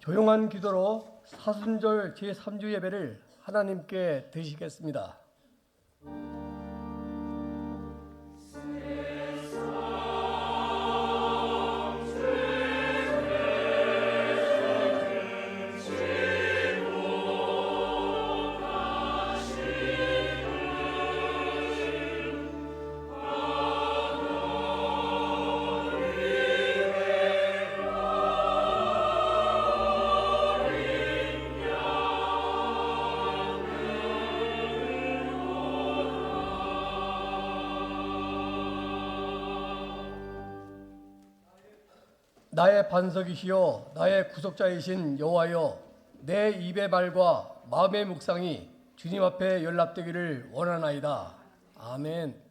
조용한 기도로 사순절 제3주 예배를 하나님께 드리겠습니다. 나의 반석이시요 나의 구속자이신 여호와여, 내 입의 말과 마음의 묵상이 주님 앞에 연락되기를 원하나이다. 아멘.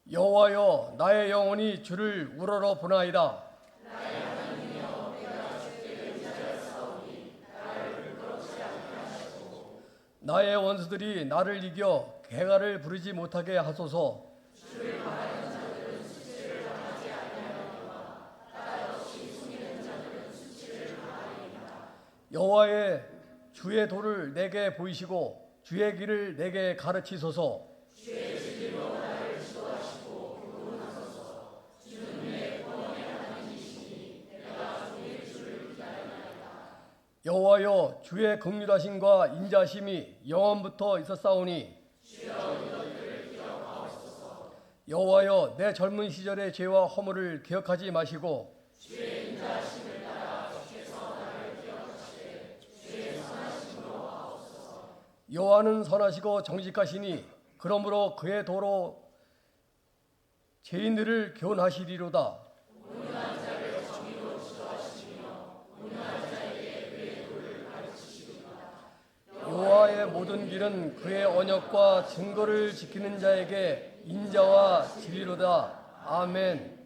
여호와여, 나의 영혼이 주를 우러러 보나이다. 나의 원수들이 나를 이겨 개가를 부르지 못하게 하소서. 여호와의 주의 도를 내게 보이시고 주의 길을 내게 가르치소서. 여호와여, 주의 긍휼하심과 인자심이 영원부터 있었사오니 여호와여, 내 젊은 시절의 죄와 허물을 기억하지 마시고 여호와는 선하시고 정직하시니 그러므로 그의 도로 죄인들을 교훈하시리로다. 여호와의 모든 길은 그의 언약과 증거를 지키는 자에게 인자와 진리로다. 아멘.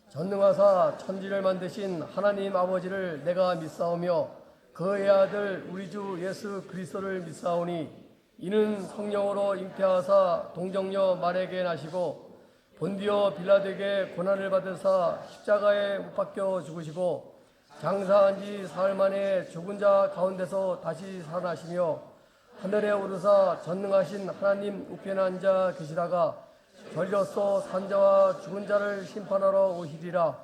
전능하사 천지를 만드신 하나님 아버지를 내가 믿사오며 그의 아들 우리 주 예수 그리스도를 믿사오니 이는 성령으로 잉태하사 동정녀 마리아에게 나시고 본디오 빌라도에게 고난을 받으사 십자가에 못 박혀 죽으시고 장사한 지 사흘 만에 죽은 자 가운데서 다시 살아나시며 하늘에 오르사 전능하신 하나님 우편에 앉아 계시다가 저리로서 산자와 죽은 자를 심판하러 오시리라.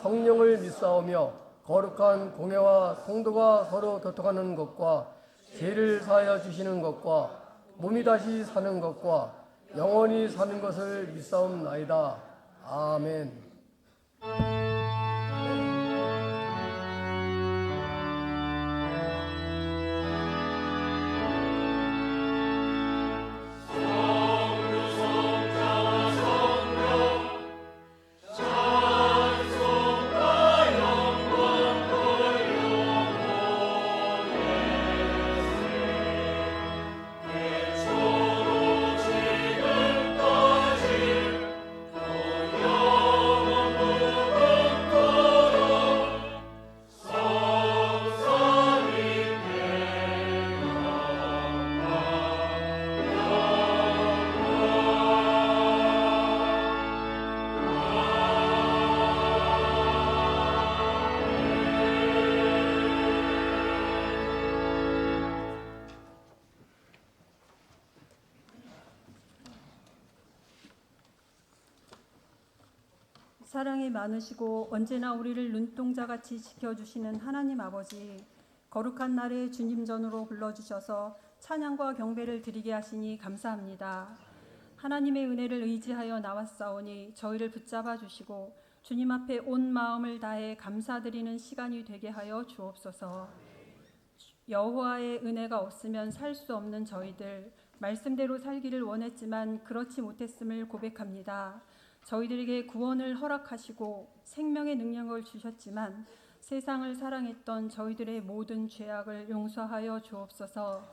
성령을 믿사오며 거룩한 공회와 성도가 서로 교통하는 것과 죄를 사하여 주시는 것과 몸이 다시 사는 것과 영원히 사는 것을 믿사옵나이다. 아멘. 사랑이 많으시고 언제나 우리를 눈동자같이 지켜주시는 하나님 아버지, 거룩한 날에 주님 전으로 불러주셔서 찬양과 경배를 드리게 하시니 감사합니다. 하나님의 은혜를 의지하여 나왔사오니 저희를 붙잡아 주시고 주님 앞에 온 마음을 다해 감사드리는 시간이 되게 하여 주옵소서. 여호와의 은혜가 없으면 살 수 없는 저희들, 말씀대로 살기를 원했지만 그렇지 못했음을 고백합니다. 저희들에게 구원을 허락하시고 생명의 능력을 주셨지만 세상을 사랑했던 저희들의 모든 죄악을 용서하여 주옵소서.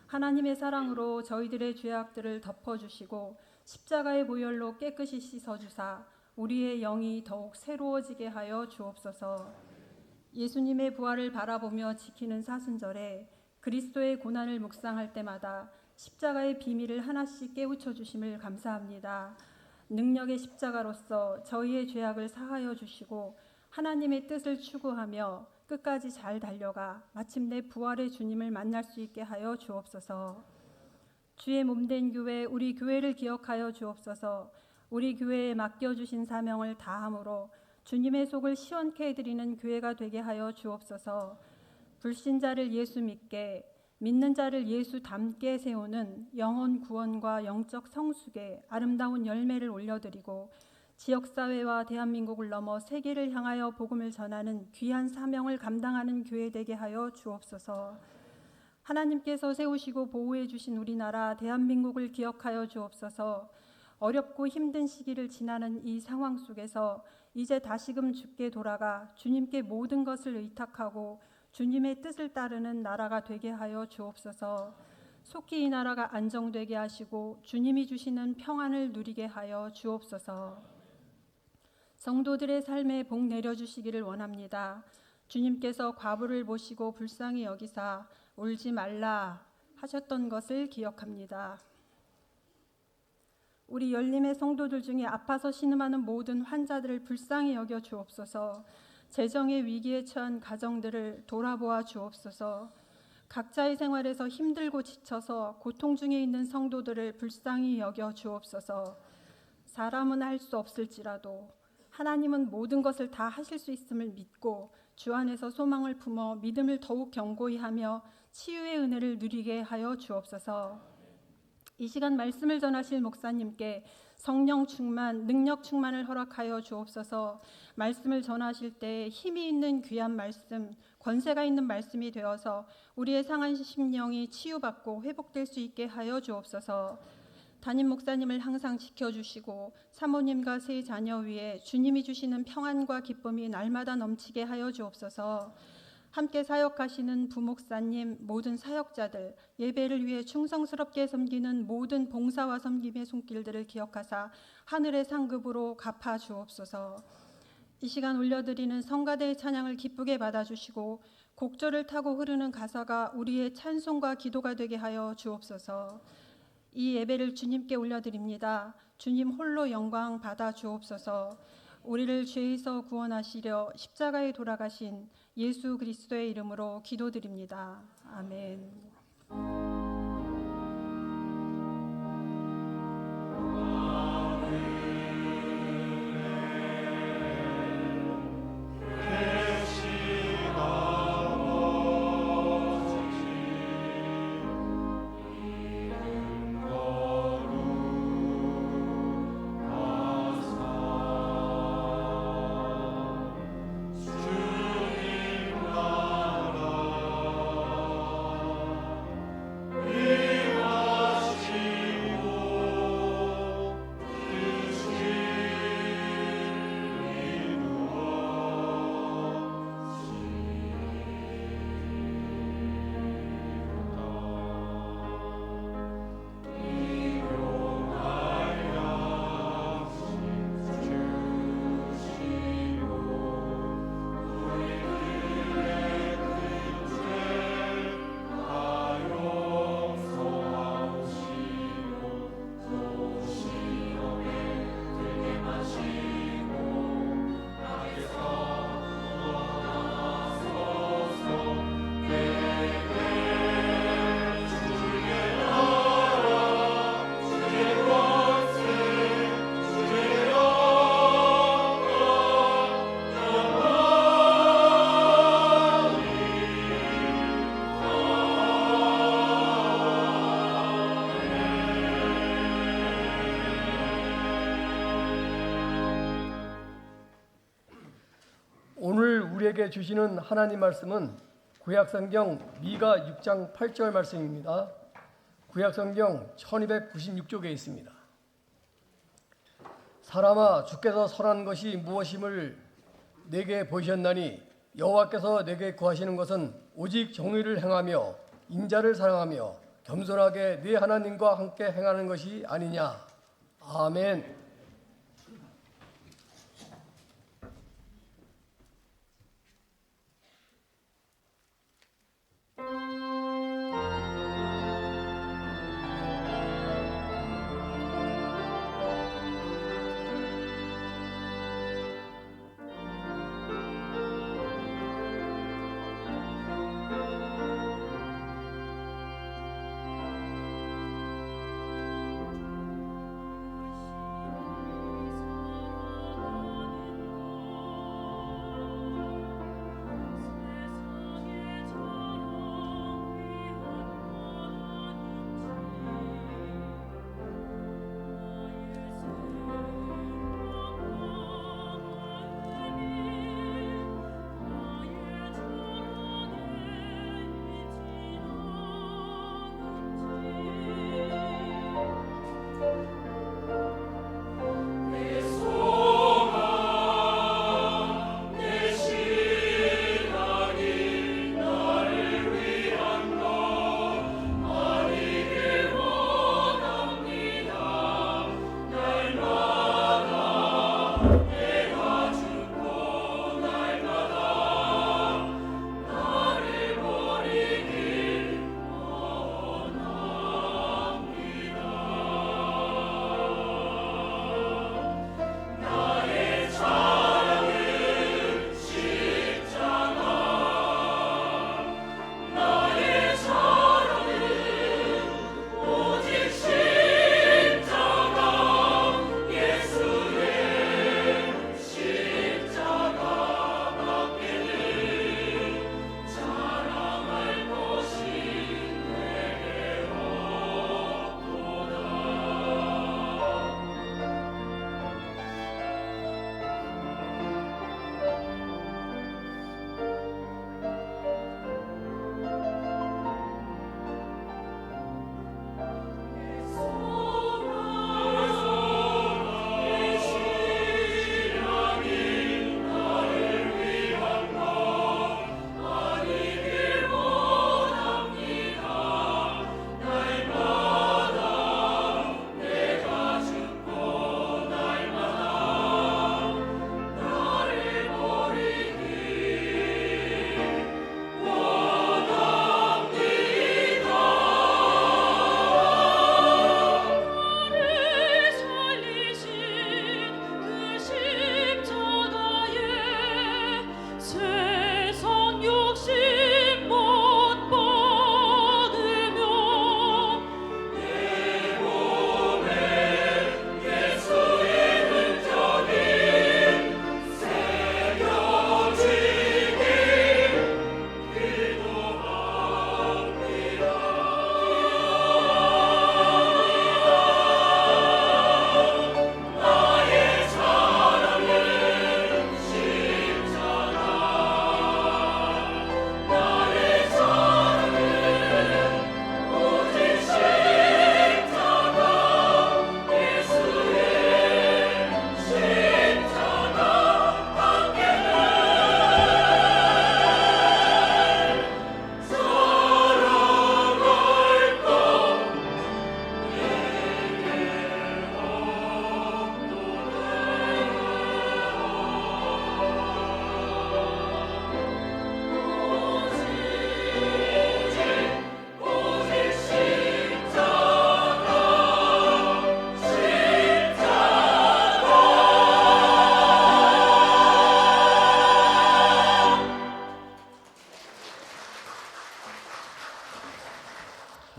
하나님의 사랑으로 저희들의 죄악들을 덮어주시고 십자가의 보혈로 깨끗이 씻어주사 우리의 영이 더욱 새로워지게 하여 주옵소서. 예수님의 부활을 바라보며 지키는 사순절에 그리스도의 고난을 묵상할 때마다 십자가의 비밀을 하나씩 깨우쳐 주심을 감사합니다. 능력의 십자가로서 저희의 죄악을 사하여 주시고 하나님의 뜻을 추구하며 끝까지 잘 달려가 마침내 부활의 주님을 만날 수 있게 하여 주옵소서. 주의 몸된 교회, 우리 교회를 기억하여 주옵소서. 우리 교회에 맡겨주신 사명을 다함으로 주님의 속을 시원케 해드리는 교회가 되게 하여 주옵소서. 불신자를 예수 믿게, 믿는 자를 예수 닮게 세우는 영혼 구원과 영적 성숙의 아름다운 열매를 올려드리고 지역사회와 대한민국을 넘어 세계를 향하여 복음을 전하는 귀한 사명을 감당하는 교회 되게 하여 주옵소서. 하나님께서 세우시고 보호해 주신 우리나라 대한민국을 기억하여 주옵소서. 어렵고 힘든 시기를 지나는 이 상황 속에서 이제 다시금 주께 돌아가 주님께 모든 것을 의탁하고 주님의 뜻을 따르는 나라가 되게 하여 주옵소서. 속히 이 나라가 안정되게 하시고 주님이 주시는 평안을 누리게 하여 주옵소서. 성도들의 삶에 복 내려주시기를 원합니다. 주님께서 과부를 보시고 불쌍히 여기사 울지 말라 하셨던 것을 기억합니다. 우리 열림의 성도들 중에 아파서 신음하는 모든 환자들을 불쌍히 여겨 주옵소서. 재정의 위기에 처한 가정들을 돌아보아 주옵소서. 각자의 생활에서 힘들고 지쳐서 고통 중에 있는 성도들을 불쌍히 여겨 주옵소서. 사람은 할 수 없을지라도 하나님은 모든 것을 다 하실 수 있음을 믿고 주 안에서 소망을 품어 믿음을 더욱 견고히 하며 치유의 은혜를 누리게 하여 주옵소서. 이 시간 말씀을 전하실 목사님께 성령 충만, 능력 충만을 허락하여 주옵소서. 말씀을 전하실 때 힘이 있는 귀한 말씀, 권세가 있는 말씀이 되어서 우리의 상한 심령이 치유받고 회복될 수 있게 하여 주옵소서. 담임 목사님을 항상 지켜주시고 사모님과 세 자녀 위에 주님이 주시는 평안과 기쁨이 날마다 넘치게 하여 주옵소서. 함께 사역하시는 부목사님, 모든 사역자들, 예배를 위해 충성스럽게 섬기는 모든 봉사와 섬김의 손길들을 기억하사 하늘의 상급으로 갚아 주옵소서. 이 시간 올려드리는 성가대의 찬양을 기쁘게 받아주시고 곡절을 타고 흐르는 가사가 우리의 찬송과 기도가 되게 하여 주옵소서. 이 예배를 주님께 올려드립니다. 주님 홀로 영광 받아 주옵소서. 우리를 죄에서 구원하시려 십자가에 돌아가신 예수 그리스도의 이름으로 기도드립니다. 아멘. 오늘 우리에게 주시는 하나님 말씀은 구약성경 미가 6장 8절 말씀입니다. 구약성경 1296쪽에 있습니다. 사람아, 주께서 선한 것이 무엇임을 내게 보이셨나니 여호와께서 내게 구하시는 것은 오직 정의를 행하며 인자를 사랑하며 겸손하게 네 하나님과 함께 행하는 것이 아니냐. 아멘.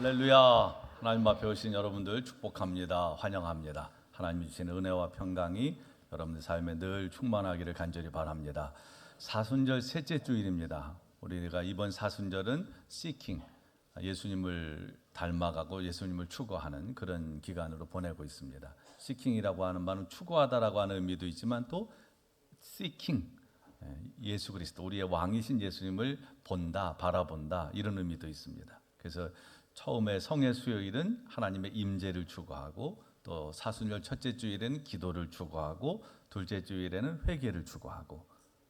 할렐루야. 하나님 앞에 오신 여러분들 축복합니다. 환영합니다. 하나님이 주신 은혜와 평강이 여러분들 삶에 늘 충만하기를 간절히 바랍니다. 사순절 셋째 주일입니다. 우리가 이번 사순절은 Seeking, 예수님을 닮아가고 예수님을 추구하는 그런 기간으로 보내고 있습니다. Seeking이라고 하는 말은 추구하다라고 하는 의미도 있지만 또 Seeking, 예수 그리스도 우리의 왕이신 예수님을 본다, 바라본다 이런 의미도 있습니다. 그래서 처음에 성의 수요일은 하나님의 임재를 추구하고 또 사순절 첫째 주일에는 기도를 추구하고 둘째 주일에는 회개를 추구하고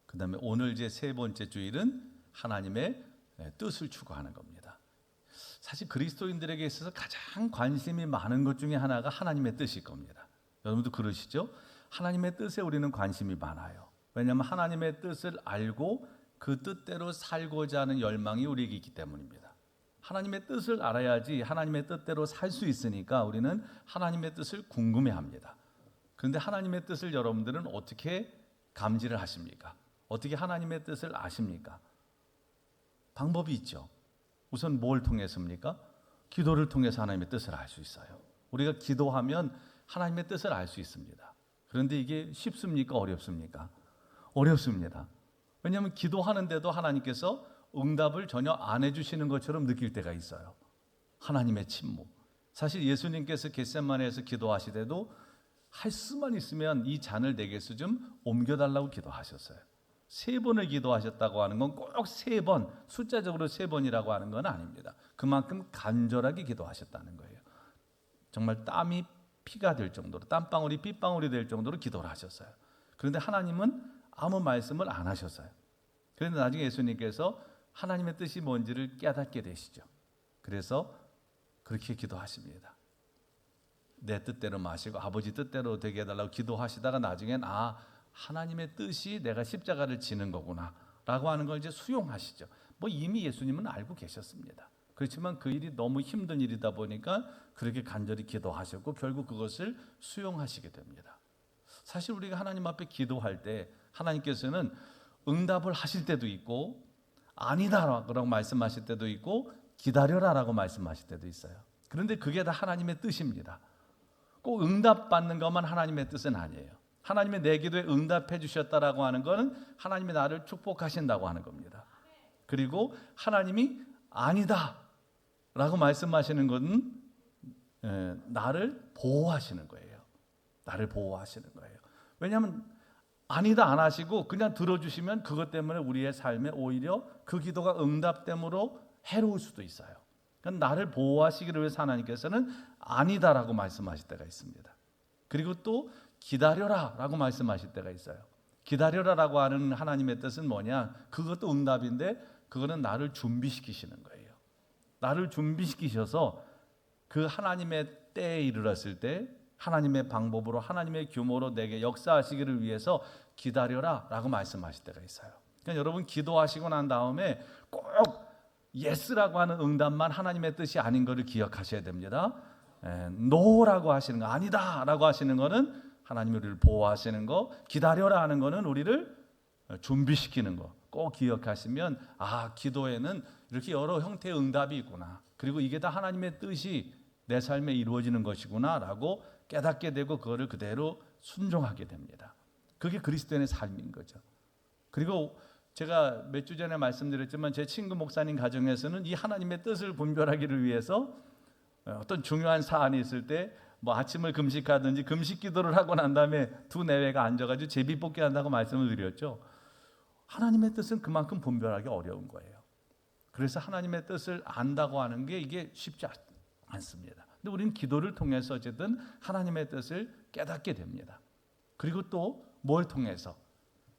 그다음에 오늘 제 세 번째 주일은 하나님의 뜻을 추구하는 겁니다. 사실 그리스도인들에게 있어서 가장 관심이 많은 것 중에 하나가 하나님의 뜻일 겁니다. 여러분도 그러시죠? 하나님의 뜻에 우리는 관심이 많아요. 왜냐하면 하나님의 뜻을 알고 그 뜻대로 살고자 하는 열망이 우리에게 있기 때문입니다. 하나님의 뜻을 알아야지 하나님의 뜻대로 살 수 있으니까 우리는 하나님의 뜻을 궁금해합니다. 그런데 하나님의 뜻을 여러분들은 어떻게 감지를 하십니까? 어떻게 하나님의 뜻을 아십니까? 방법이 있죠. 우선 뭘 통해서입니까? 기도를 통해서 하나님의 뜻을 알 수 있어요. 우리가 기도하면 하나님의 뜻을 알 수 있습니다. 그런데 이게 쉽습니까? 어렵습니까? 어렵습니다. 왜냐하면 기도하는데도 하나님께서 응답을 전혀 안 해주시는 것처럼 느낄 때가 있어요. 하나님의 침묵. 사실 예수님께서 겟세마네에서 기도하시대도 할 수만 있으면 이 잔을 내게서 좀 옮겨달라고 기도하셨어요. 3번을 기도하셨다고 하는 건 꼭 3번, 숫자적으로 3번이라고 하는 건 아닙니다. 그만큼 간절하게 기도하셨다는 거예요. 정말 땀이 피가 될 정도로, 땀방울이 핏방울이 될 정도로 기도를 하셨어요. 그런데 하나님은 아무 말씀을 안 하셨어요. 그런데 나중에 예수님께서 하나님의 뜻이 뭔지를 깨닫게 되시죠. 그래서 그렇게 기도하십니다. 내 뜻대로 마시고 아버지 뜻대로 되게 해달라고 기도하시다가 나중엔 하나님의 뜻이 내가 십자가를 지는 거구나 라고 하는 걸 이제 수용하시죠. 이미 예수님은 알고 계셨습니다. 그렇지만 그 일이 너무 힘든 일이다 보니까 그렇게 간절히 기도하셨고 결국 그것을 수용하시게 됩니다. 사실 우리가 하나님 앞에 기도할 때 하나님께서는 응답을 하실 때도 있고 아니다라고 말씀하실 때도 있고 기다려라라고 말씀하실 때도 있어요. 그런데 그게 다 하나님의 뜻입니다. 꼭 응답받는 것만 하나님의 뜻은 아니에요. 하나님의 내 기도에 응답해 주셨다라고 하는 것은 하나님이 나를 축복하신다고 하는 겁니다. 그리고 하나님이 아니다라고 말씀하시는 것은 나를 보호하시는 거예요. 나를 보호하시는 거예요. 왜냐하면 아니다 안 하시고 그냥 들어주시면 그것 때문에 우리의 삶에 오히려 그 기도가 응답됨으로 해로울 수도 있어요. 그러니까 나를 보호하시기를 위해서 하나님께서는 아니다라고 말씀하실 때가 있습니다. 그리고 또 기다려라라고 말씀하실 때가 있어요. 기다려라라고 하는 하나님의 뜻은 뭐냐? 그것도 응답인데 그거는 나를 준비시키시는 거예요. 나를 준비시키셔서 그 하나님의 때에 이르렀을 때 하나님의 방법으로 하나님의 규모로 내게 역사하시기를 위해서 기다려라라고 말씀하실 때가 있어요. 그러니까 여러분 기도하시고 난 다음에 꼭 예스라고 하는 응답만 하나님의 뜻이 아닌 것을 기억하셔야 됩니다. 노라고 하시는 거 아니다라고 하시는 거는 하나님이 우리를 보호하시는 거, 기다려라 하는 거는 우리를 준비시키는 거 꼭 기억하시면 기도에는 이렇게 여러 형태의 응답이 있구나. 그리고 이게 다 하나님의 뜻이 내 삶에 이루어지는 것이구나라고 깨닫게 되고 그거를 그대로 순종하게 됩니다. 그게 그리스도인의 삶인 거죠. 그리고 제가 몇 주 전에 말씀드렸지만 제 친구 목사님 가정에서는 이 하나님의 뜻을 분별하기를 위해서 어떤 중요한 사안이 있을 때 아침을 금식하든지 금식 기도를 하고 난 다음에 두 내외가 앉아가지고 제비뽑기 한다고 말씀을 드렸죠. 하나님의 뜻은 그만큼 분별하기 어려운 거예요. 그래서 하나님의 뜻을 안다고 하는 게 이게 쉽지 않습니다. 근데 우리는 기도를 통해서 어쨌든 하나님의 뜻을 깨닫게 됩니다. 그리고 또 뭘 통해서?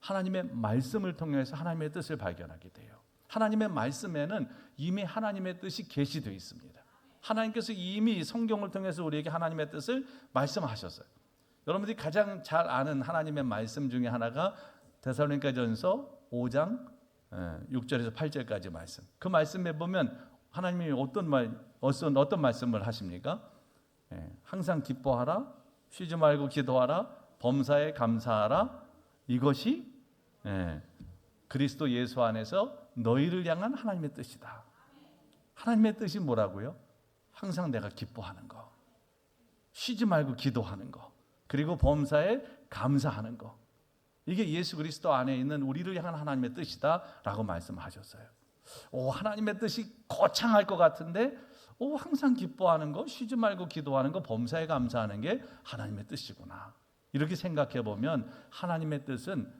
하나님의 말씀을 통해서 하나님의 뜻을 발견하게 돼요. 하나님의 말씀에는 이미 하나님의 뜻이 계시되어 있습니다. 하나님께서 이미 성경을 통해서 우리에게 하나님의 뜻을 말씀하셨어요. 여러분들이 가장 잘 아는 하나님의 말씀 중에 하나가 데살로니가전서 5장 6절에서 8절까지 말씀. 그 말씀에 보면 하나님이 어떤 말씀을 하십니까? 항상 기뻐하라, 쉬지 말고 기도하라, 범사에 감사하라. 이것이 그리스도 예수 안에서 너희를 향한 하나님의 뜻이다. 하나님의 뜻이 뭐라고요? 항상 내가 기뻐하는 거, 쉬지 말고 기도하는 거, 그리고 범사에 감사하는 거, 이게 예수 그리스도 안에 있는 우리를 향한 하나님의 뜻이다라고 말씀하셨어요. 하나님의 뜻이 거창할 것 같은데 항상 기뻐하는 거, 쉬지 말고 기도하는 거, 범사에 감사하는 게 하나님의 뜻이구나. 이렇게 생각해 보면 하나님의 뜻은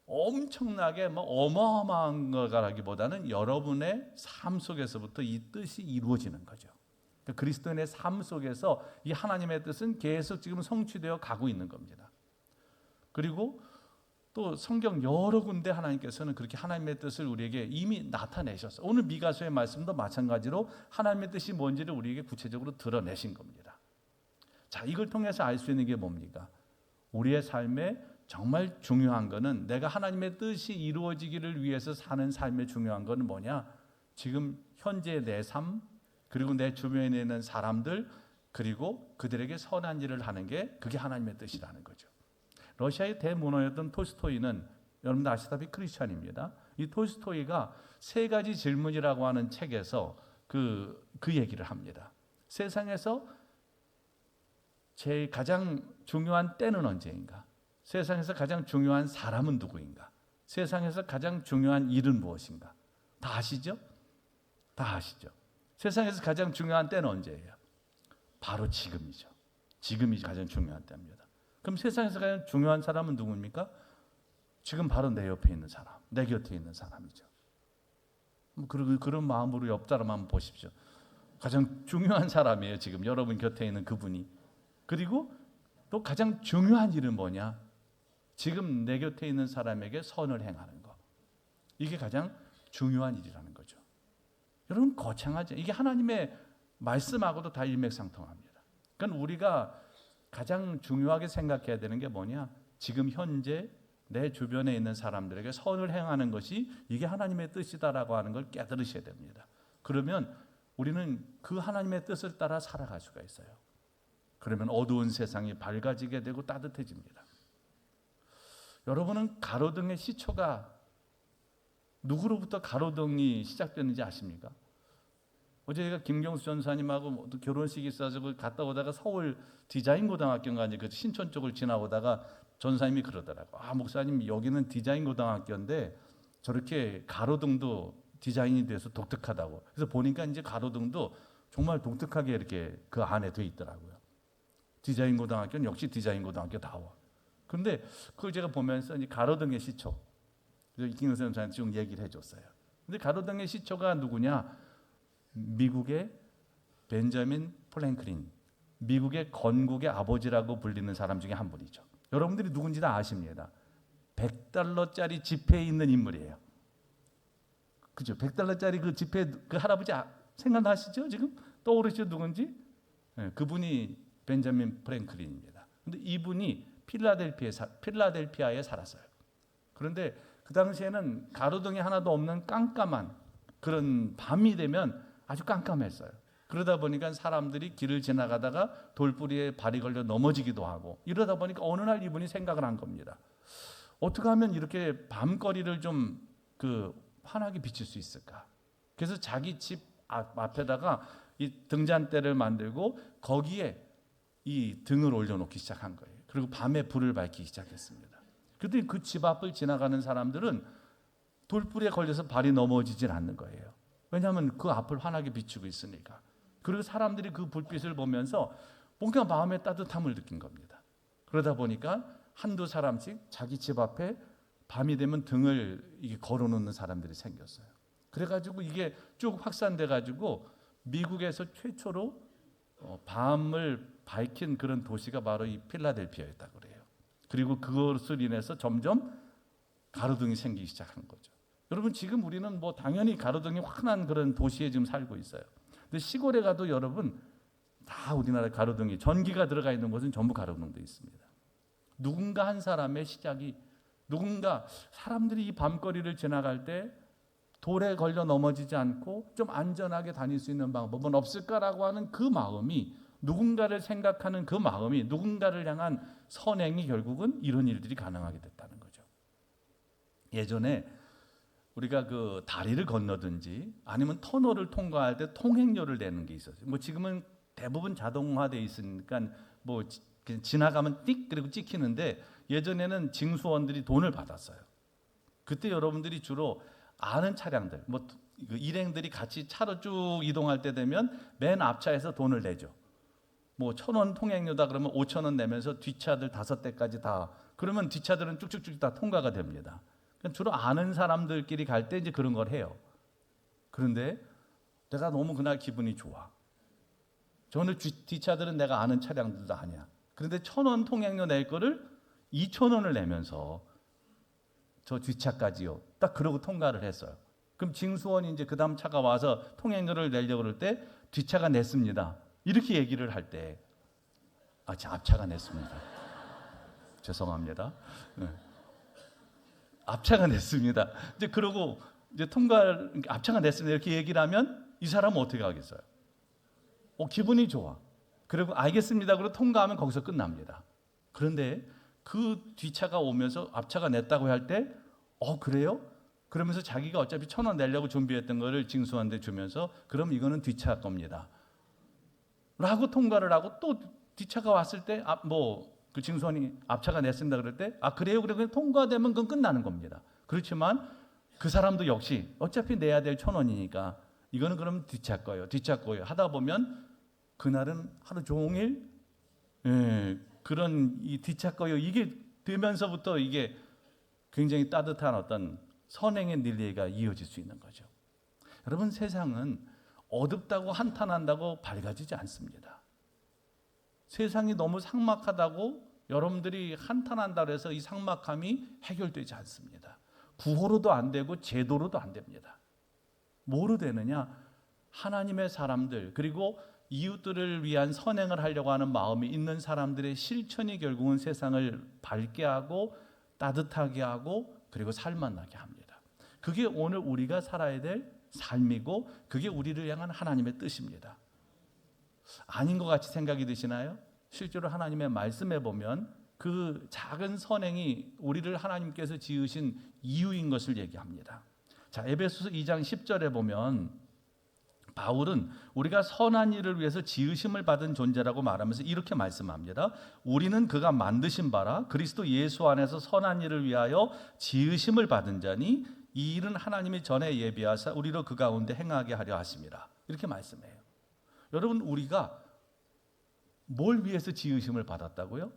엄청나게 어마어마한 거라기보다는 여러분의 삶 속에서부터 이 뜻이 이루어지는 거죠. 그러니까 그리스도인의 삶 속에서 이 하나님의 뜻은 계속 지금 성취되어 가고 있는 겁니다. 그리고 또 성경 여러 군데 하나님께서는 그렇게 하나님의 뜻을 우리에게 이미 나타내셨어요. 오늘 미가서의 말씀도 마찬가지로 하나님의 뜻이 뭔지를 우리에게 구체적으로 드러내신 겁니다. 자, 이걸 통해서 알 수 있는 게 뭡니까? 우리의 삶에 정말 중요한 거는, 내가 하나님의 뜻이 이루어지기를 위해서 사는 삶의 중요한 거는 뭐냐? 지금 현재 내 삶, 그리고 내 주변에 있는 사람들, 그리고 그들에게 선한 일을 하는 게, 그게 하나님의 뜻이라는 거죠. 러시아의 대문호였던 톨스토이는 여러분들 아시다시피 크리스찬입니다. 이 톨스토이가 세 가지 질문이라고 하는 책에서 그 얘기를 합니다. 세상에서 제일 가장 중요한 때는 언제인가? 세상에서 가장 중요한 사람은 누구인가? 세상에서 가장 중요한 일은 무엇인가? 다 아시죠? 다 아시죠? 세상에서 가장 중요한 때는 언제예요? 바로 지금이죠. 지금이 가장 중요한 때입니다. 그럼 세상에서 가장 중요한 사람은 누구입니까? 지금 바로 내 옆에 있는 사람, 내 곁에 있는 사람이죠. 그리고 그런 마음으로 옆 사람 한번 보십시오. 가장 중요한 사람이에요. 지금 여러분 곁에 있는 그분이. 그리고 또 가장 중요한 일은 뭐냐? 지금 내 곁에 있는 사람에게 선을 행하는 것. 이게 가장 중요한 일이라는 거죠. 여러분, 거창하죠? 이게 하나님의 말씀하고도 다 일맥상통합니다. 그러니까 우리가 가장 중요하게 생각해야 되는 게 뭐냐? 지금 현재 내 주변에 있는 사람들에게 선을 행하는 것이 이게 하나님의 뜻이다라고 하는 걸 깨달으셔야 됩니다. 그러면 우리는 그 하나님의 뜻을 따라 살아갈 수가 있어요. 그러면 어두운 세상이 밝아지게 되고 따뜻해집니다. 여러분은 가로등의 시초가, 누구로부터 가로등이 시작됐는지 아십니까? 어제 제가 김경수 전사님하고 결혼식이 있어서 갔다 오다가 서울 디자인고등학교인가 그 신촌 쪽을 지나오다가 전사님이 그러더라고. 목사님, 여기는 디자인고등학교인데 저렇게 가로등도 디자인이 돼서 독특하다고. 그래서 보니까 이제 가로등도 정말 독특하게 이렇게 그 안에 돼 있더라고요. 디자인고등학교는 역시 디자인고등학교다워. 그런데 그걸 제가 보면서 이제 가로등의 시초, 김경수 전사님 쭉 얘기를 해줬어요. 근데 가로등의 시초가 누구냐? 미국의 벤자민 프랭클린, 미국의 건국의 아버지라고 불리는 사람 중에 한 분이죠. 여러분들이 누군지 다 아십니다. $100짜리 지폐에 있는 인물이에요. 그죠? $100짜리 그 지폐, 그 할아버지 생각나시죠? 지금 떠오르시죠? 누군지? 네, 그분이 벤자민 프랭클린입니다. 근데 이분이 필라델피아에 살았어요. 그런데 그 당시에는 가로등이 하나도 없는 깜깜한 그런 밤이 되면 아주 깜깜했어요. 그러다 보니까 사람들이 길을 지나가다가 돌뿌리에 발이 걸려 넘어지기도 하고, 이러다 보니까 어느 날 이분이 생각을 한 겁니다. 어떻게 하면 이렇게 밤거리를 좀 환하게 비칠 수 있을까? 그래서 자기 집 앞에다가 이 등잔대를 만들고 거기에 이 등을 올려놓기 시작한 거예요. 그리고 밤에 불을 밝히기 시작했습니다. 그런데 그 집 앞을 지나가는 사람들은 돌뿌리에 걸려서 발이 넘어지질 않는 거예요. 왜냐하면 그 앞을 환하게 비추고 있으니까. 그리고 사람들이 그 불빛을 보면서 뭔가 마음의 따뜻함을 느낀 겁니다. 그러다 보니까 한두 사람씩 자기 집 앞에 밤이 되면 등을 이게 걸어놓는 사람들이 생겼어요. 그래가지고 이게 쭉 확산돼가지고 미국에서 최초로 밤을 밝힌 그런 도시가 바로 이 필라델피아였다고 그래요. 그리고 그것을 인해서 점점 가로등이 생기기 시작한 거죠. 여러분, 지금 우리는 당연히 가로등이 환한 그런 도시에 지금 살고 있어요. 근데 시골에 가도 여러분 다 우리나라 가로등이, 전기가 들어가 있는 곳은 전부 가로등도 있습니다. 누군가 한 사람의 시작이, 누군가 사람들이 이 밤거리를 지나갈 때 돌에 걸려 넘어지지 않고 좀 안전하게 다닐 수 있는 방법은 없을까라고 하는 그 마음이, 누군가를 생각하는 그 마음이, 누군가를 향한 선행이 결국은 이런 일들이 가능하게 됐다는 거죠. 예전에 우리가 그 다리를 건너든지 아니면 터널을 통과할 때 통행료를 내는 게 있었어요. 뭐 지금은 대부분 자동화돼 있으니까 뭐 그냥 지나가면 띡 그리고 찍히는데 예전에는 징수원들이 돈을 받았어요. 그때 여러분들이 주로 아는 차량들, 뭐 그 일행들이 같이 차로 쭉 이동할 때 되면 맨 앞차에서 돈을 내죠. 뭐 1,000원 통행료다 그러면 5,000원 내면서 뒷차들 5대까지 다, 그러면 뒷차들은 쭉쭉쭉 다 통과가 됩니다. 그러니까 주로 아는 사람들끼리 갈 때 이제 그런 걸 해요. 그런데 내가 너무 그날 기분이 좋아. 저는 뒷차들은 내가 아는 차량들도 아니야. 그런데 1,000원 통행료 낼 거를 2,000원을 내면서 저 뒷차까지요. 딱 그러고 통과를 했어요. 그럼 징수원이 이제 그 다음 차가 와서 통행료를 내려고 그럴 때 뒷차가 냈습니다. 이렇게 얘기를 할 때, 제 앞차가 냈습니다. 죄송합니다. 네. 앞차가 냈습니다. 이제 그러고 이제 앞차가 냈습니다. 이렇게 얘기를 하면 이 사람은 어떻게 하겠어요? 기분이 좋아. 그리고 알겠습니다. 그러고 통과하면 거기서 끝납니다. 그런데 그 뒷차가 오면서 앞차가 냈다고 할 때, 그래요? 그러면서 자기가 어차피 1,000원 내려고 준비했던 거를 징수한테 주면서 그럼 이거는 뒷차 겁니다. 라고 통과를 하고 또 뒷차가 왔을 때 그 징수원이 앞차가 냈습니다 그럴 때 그래요? 그래 통과되면 그건 끝나는 겁니다. 그렇지만 그 사람도 역시 어차피 내야 될 1,000원이니까 이거는 그럼 뒷차 거예요. 하다 보면 그날은 하루 종일 그런 이 뒷차 거예요. 이게 되면서부터 이게 굉장히 따뜻한 어떤 선행의 릴레이가 이어질 수 있는 거죠. 여러분, 세상은 어둡다고 한탄한다고 밝아지지 않습니다. 세상이 너무 삭막하다고 여러분들이 한탄한다고 해서 이 삭막함이 해결되지 않습니다. 구호로도 안 되고 제도로도 안 됩니다. 뭐로 되느냐? 하나님의 사람들 그리고 이웃들을 위한 선행을 하려고 하는 마음이 있는 사람들의 실천이 결국은 세상을 밝게 하고 따뜻하게 하고 그리고 살만나게 합니다. 그게 오늘 우리가 살아야 될 삶이고 그게 우리를 향한 하나님의 뜻입니다. 아닌 것 같이 생각이 드시나요? 실제로 하나님의 말씀에 보면 그 작은 선행이 우리를 하나님께서 지으신 이유인 것을 얘기합니다. 자, 에베소서 2장 10절에 보면 바울은 우리가 선한 일을 위해서 지으심을 받은 존재라고 말하면서 이렇게 말씀합니다. 우리는 그가 만드신 바라 그리스도 예수 안에서 선한 일을 위하여 지으심을 받은 자니 이 일은 하나님이 전에 예비하사 우리로 그 가운데 행하게 하려 하심이라. 이렇게 말씀해요. 여러분, 우리가 뭘 위해서 지으심을 받았다고요?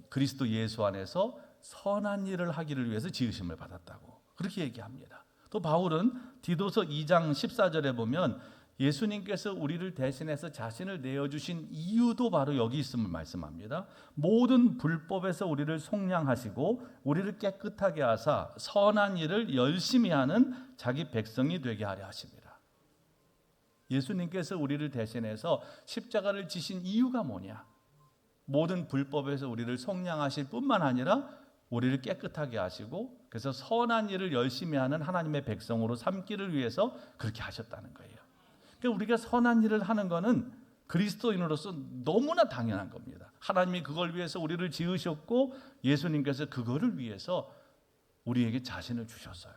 그리스도 예수 안에서 선한 일을 하기를 위해서 지으심을 받았다고 그렇게 얘기합니다. 또 바울은 디도서 2장 14절에 보면 예수님께서 우리를 대신해서 자신을 내어주신 이유도 바로 여기 있음을 말씀합니다. 모든 불법에서 우리를 속량하시고 우리를 깨끗하게 하사 선한 일을 열심히 하는 자기 백성이 되게 하려 하십니다. 예수님께서 우리를 대신해서 십자가를 지신 이유가 뭐냐? 모든 불법에서 우리를 속량하실 뿐만 아니라 우리를 깨끗하게 하시고 그래서 선한 일을 열심히 하는 하나님의 백성으로 삼기를 위해서 그렇게 하셨다는 거예요. 그러니까 우리가 선한 일을 하는 것은 그리스도인으로서 너무나 당연한 겁니다. 하나님이 그걸 위해서 우리를 지으셨고 예수님께서 그거를 위해서 우리에게 자신을 주셨어요.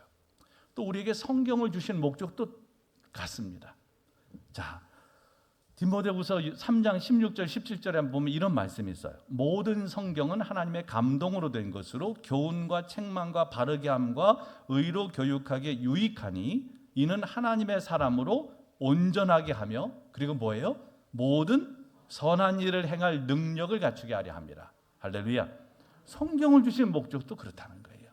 또 우리에게 성경을 주신 목적도 같습니다. 자, 디모데후서 3장 16절 17절에 보면 이런 말씀이 있어요. 모든 성경은 하나님의 감동으로 된 것으로 교훈과 책망과 바르게 함과 의로 교육하기에 유익하니 이는 하나님의 사람으로 온전하게 하며 그리고 뭐예요? 모든 선한 일을 행할 능력을 갖추게 하려 합니다. 할렐루야. 성경을 주신 목적도 그렇다는 거예요.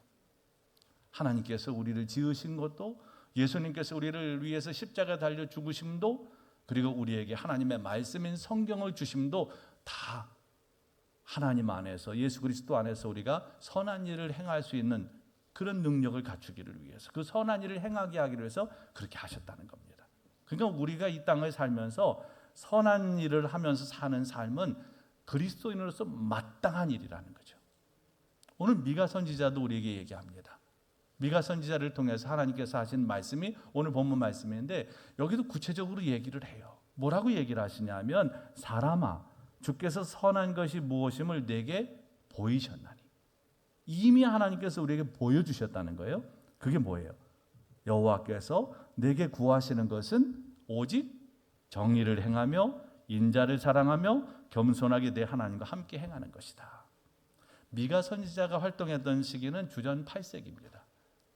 하나님께서 우리를 지으신 것도 예수님께서 우리를 위해서 십자가에 달려 죽으심도 그리고 우리에게 하나님의 말씀인 성경을 주심도 다 하나님 안에서 예수 그리스도 안에서 우리가 선한 일을 행할 수 있는 그런 능력을 갖추기를 위해서 그 선한 일을 행하게 하기 위해서 그렇게 하셨다는 겁니다. 그러니까 우리가 이 땅을 살면서 선한 일을 하면서 사는 삶은 그리스도인으로서 마땅한 일이라는 거죠. 오늘 미가 선지자도 우리에게 얘기합니다. 미가 선지자를 통해서 하나님께서 하신 말씀이 오늘 본문 말씀인데 여기도 구체적으로 얘기를 해요. 뭐라고 얘기를 하시냐면 사람아 주께서 선한 것이 무엇임을 내게 보이셨나니. 이미 하나님께서 우리에게 보여주셨다는 거예요. 그게 뭐예요? 여호와께서 내게 구하시는 것은 오직 정의를 행하며 인자를 사랑하며 겸손하게 내 하나님과 함께 행하는 것이다. 미가 선지자가 활동했던 시기는 주전 8세기입니다.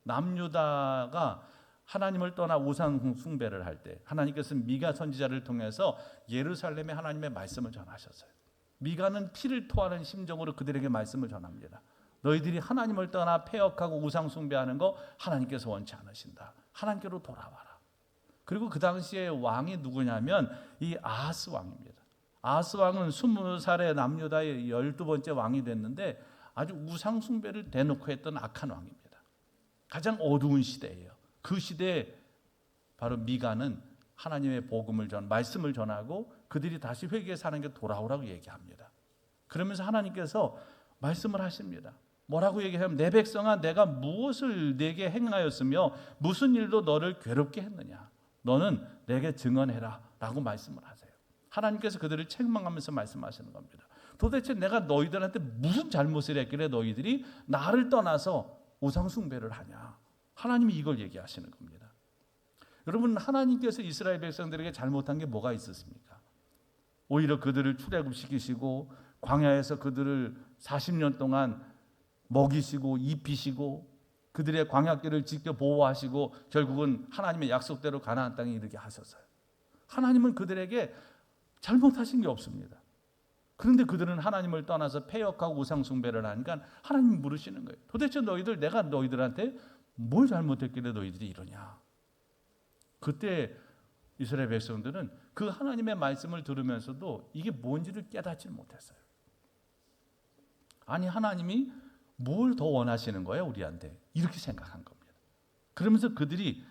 남유다가 하나님을 떠나 우상 숭배를 할 때 하나님께서 미가 선지자를 통해서 예루살렘에 하나님의 말씀을 전하셨어요. 미가는 피를 토하는 심정으로 그들에게 말씀을 전합니다. 너희들이 하나님을 떠나 패역하고 우상 숭배하는 거 하나님께서 원치 않으신다. 하나님께로 돌아와라. 그리고 그 당시에 왕이 누구냐면 이 아하스 왕입니다. 아하스 왕은 20살의 남유다의 12번째 왕이 됐는데 아주 우상 숭배를 대놓고 했던 악한 왕입니다. 가장 어두운 시대예요. 그 시대에 바로 미가는 하나님의 복음을 말씀을 전하고 그들이 다시 회개에 사는 게 돌아오라고 얘기합니다. 그러면서 하나님께서 말씀을 하십니다. 뭐라고 얘기하면 내 백성아 내가 무엇을 내게 행하였으며 무슨 일로 너를 괴롭게 했느냐. 너는 내게 증언해라 라고 말씀을 하세요. 하나님께서 그들을 책망하면서 말씀하시는 겁니다. 도대체 내가 너희들한테 무슨 잘못을 했길래 너희들이 나를 떠나서 우상 숭배를 하냐. 하나님이 이걸 얘기하시는 겁니다. 여러분 하나님께서 이스라엘 백성들에게 잘못한 게 뭐가 있었습니까? 오히려 그들을 출애굽시키시고 광야에서 그들을 40년 동안 먹이시고 입히시고 그들의 광야길을 직접 보호하시고 결국은 하나님의 약속대로 가나안 땅에 이르게 하셨어요. 하나님은 그들에게 잘못하신 게 없습니다. 그런데 그들은 하나님을 떠나서 패역하고 우상 숭배를 하니까 하나님이 물으시는 거예요. 도대체 내가 너희들한테 뭘 잘못했길래 너희들이 이러냐. 그때 이스라엘 백성들은 그 하나님의 말씀을 들으면서도 이게 뭔지를 깨닫지 못했어요. 아니 하나님이 뭘 더 원하시는 거예요 우리한테. 이렇게 생각한 겁니다. 그러면서 그들이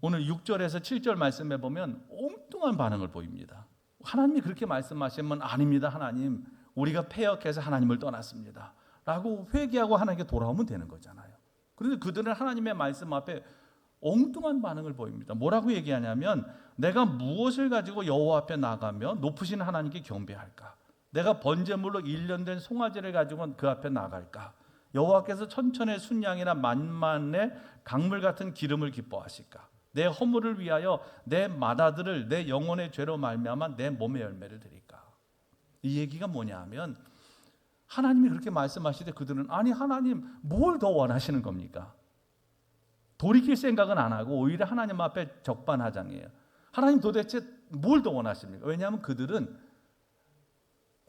오늘 6절에서 7절 말씀에 보면 엉뚱한 반응을 보입니다. 하나님이 그렇게 말씀하시면 아닙니다 하나님 우리가 패역해서 하나님을 떠났습니다 라고 회개하고 하나님께 돌아오면 되는 거잖아요. 그런데 그들은 하나님의 말씀 앞에 엉뚱한 반응을 보입니다. 뭐라고 얘기하냐면 내가 무엇을 가지고 여호와 앞에 나가며 높으신 하나님께 경배할까? 내가 번제물로 1년 된 송아지를 가지고 그 앞에 나갈까? 여호와께서 천천의 순양이나 만만의 강물 같은 기름을 기뻐하실까? 내 허물을 위하여 내 맏아들을 내 영혼의 죄로 말미암아 내 몸의 열매를 드릴까? 이 얘기가 뭐냐 하면 하나님이 그렇게 말씀하실 때 그들은 아니 하나님 뭘 더 원하시는 겁니까? 돌이킬 생각은 안 하고 오히려 하나님 앞에 적반하장이에요. 하나님 도대체 뭘 더 원하십니까? 왜냐하면 그들은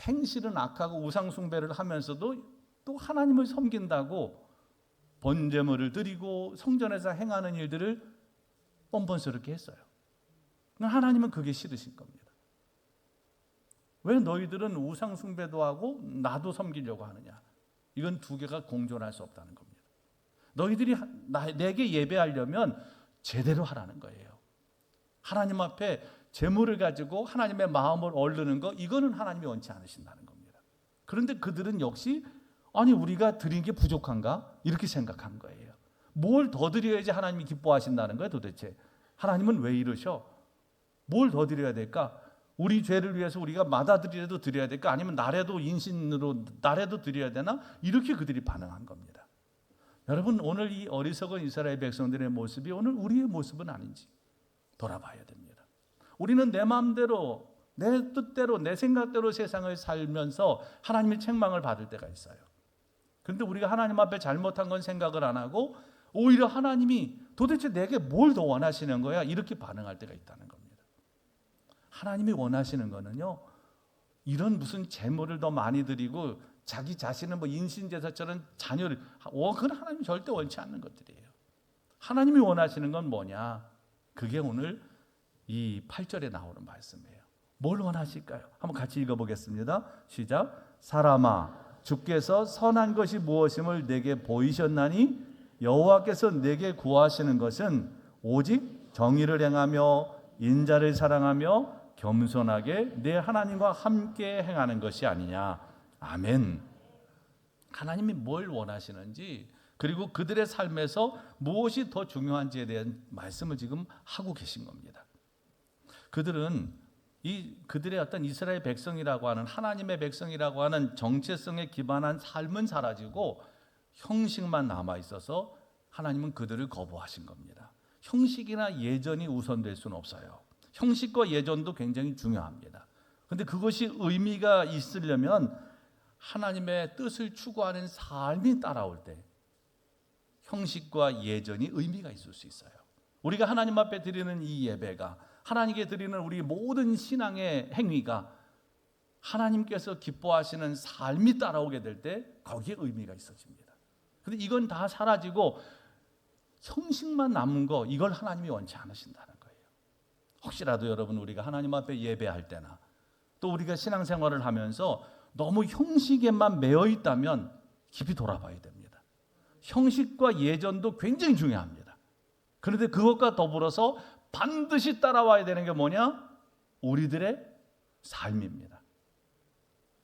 행실은 악하고 우상 숭배를 하면서도 또 하나님을 섬긴다고 번제물을 드리고 성전에서 행하는 일들을 뻔뻔스럽게 했어요. 하나님은 그게 싫으신 겁니다. 왜 너희들은 우상 숭배도 하고 나도 섬기려고 하느냐? 이건 두 개가 공존할 수 없다는 겁니다. 너희들이 내게 예배하려면 제대로 하라는 거예요. 하나님 앞에 재물을 가지고 하나님의 마음을 얻는 거 이거는 하나님이 원치 않으신다는 겁니다. 그런데 그들은 역시 아니 우리가 드린 게 부족한가? 이렇게 생각한 거예요. 뭘 더 드려야지 하나님이 기뻐하신다는 거예요 도대체. 하나님은 왜 이러셔? 뭘 더 드려야 될까? 우리 죄를 위해서 우리가 맏아들이라도 드려야 될까? 아니면 나라도 인신으로 나라도 드려야 되나? 이렇게 그들이 반응한 겁니다. 여러분 오늘 이 어리석은 이스라엘 백성들의 모습이 오늘 우리의 모습은 아닌지 돌아봐야 됩니다. 우리는 내 마음대로 내 뜻대로 내 생각대로 세상을 살면서 하나님의 책망을 받을 때가 있어요. 그런데 우리가 하나님 앞에 잘못한 건 생각을 안 하고 오히려 하나님이 도대체 내게 뭘 더 원하시는 거야? 이렇게 반응할 때가 있다는 겁니다. 하나님이 원하시는 거는요. 이런 무슨 재물을 더 많이 드리고 자기 자신은 뭐 인신제사처럼 자녀를 그건 하나님이 절대 원치 않는 것들이에요. 하나님이 원하시는 건 뭐냐? 그게 오늘 이 8절에 나오는 말씀이에요. 뭘 원하실까요? 한번 같이 읽어보겠습니다. 시작. 사람아 주께서 선한 것이 무엇임을 내게 보이셨나니 여호와께서 내게 구하시는 것은 오직 정의를 행하며 인자를 사랑하며 겸손하게 내 하나님과 함께 행하는 것이 아니냐. 아멘. 하나님이 뭘 원하시는지 그리고 그들의 삶에서 무엇이 더 중요한지에 대한 말씀을 지금 하고 계신 겁니다. 그들은 그들의 어떤 이스라엘 백성이라고 하는 하나님의 백성이라고 하는 정체성에 기반한 삶은 사라지고 형식만 남아 있어서 하나님은 그들을 거부하신 겁니다. 형식이나 예전이 우선될 수는 없어요. 형식과 예전도 굉장히 중요합니다. 그런데 그것이 의미가 있으려면 하나님의 뜻을 추구하는 삶이 따라올 때 형식과 예전이 의미가 있을 수 있어요. 우리가 하나님 앞에 드리는 이 예배가, 하나님께 드리는 우리 모든 신앙의 행위가 하나님께서 기뻐하시는 삶이 따라오게 될 때 거기에 의미가 있어집니다. 그런데 이건 다 사라지고 형식만 남은 거, 이걸 하나님이 원치 않으신다는 거예요. 혹시라도 여러분, 우리가 하나님 앞에 예배할 때나 또 우리가 신앙생활을 하면서 너무 형식에만 매여 있다면 깊이 돌아봐야 됩니다. 형식과 예전도 굉장히 중요합니다. 그런데 그것과 더불어서 반드시 따라와야 되는 게 뭐냐? 우리들의 삶입니다.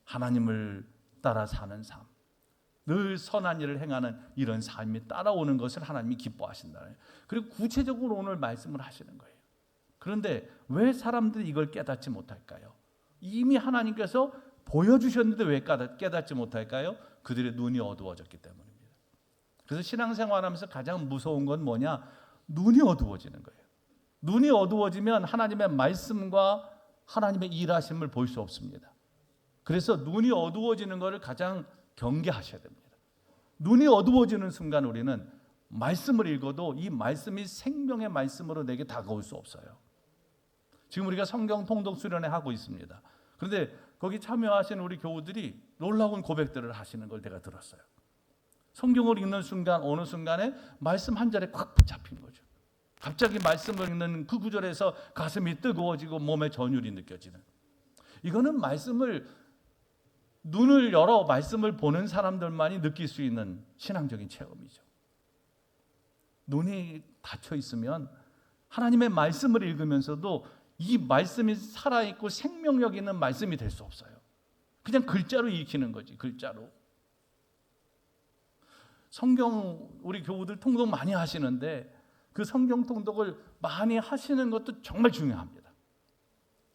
하나님을 따라 사는 삶, 늘 선한 일을 행하는 이런 삶이 따라오는 것을 하나님이 기뻐하신다. 그리고 구체적으로 오늘 말씀을 하시는 거예요. 그런데 왜 사람들이 이걸 깨닫지 못할까요? 이미 하나님께서 보여주셨는데 왜 깨닫지 못할까요? 그들의 눈이 어두워졌기 때문입니다. 그래서 신앙생활하면서 가장 무서운 건 뭐냐? 눈이 어두워지는 거예요. 눈이 어두워지면 하나님의 말씀과 하나님의 일하심을 볼 수 없습니다. 그래서 눈이 어두워지는 것을 가장 경계하셔야 됩니다. 눈이 어두워지는 순간 우리는 말씀을 읽어도 이 말씀이 생명의 말씀으로 내게 다가올 수 없어요. 지금 우리가 성경 통독 수련회 하고 있습니다. 그런데 거기 참여하시는 우리 교우들이 놀라운 고백들을 하시는 걸 제가 들었어요. 성경을 읽는 순간, 어느 순간에 말씀 한 절에 꽉 붙잡힌 거죠. 갑자기 말씀을 읽는 그 구절에서 가슴이 뜨거워지고 몸에 전율이 느껴지는, 이거는 말씀을, 눈을 열어 말씀을 보는 사람들만이 느낄 수 있는 신앙적인 체험이죠. 눈이 닫혀 있으면 하나님의 말씀을 읽으면서도 이 말씀이 살아있고 생명력 있는 말씀이 될 수 없어요. 그냥 글자로 읽히는 거지, 글자로. 성경 우리 교우들 통독 많이 하시는데 그 성경 통독을 많이 하시는 것도 정말 중요합니다.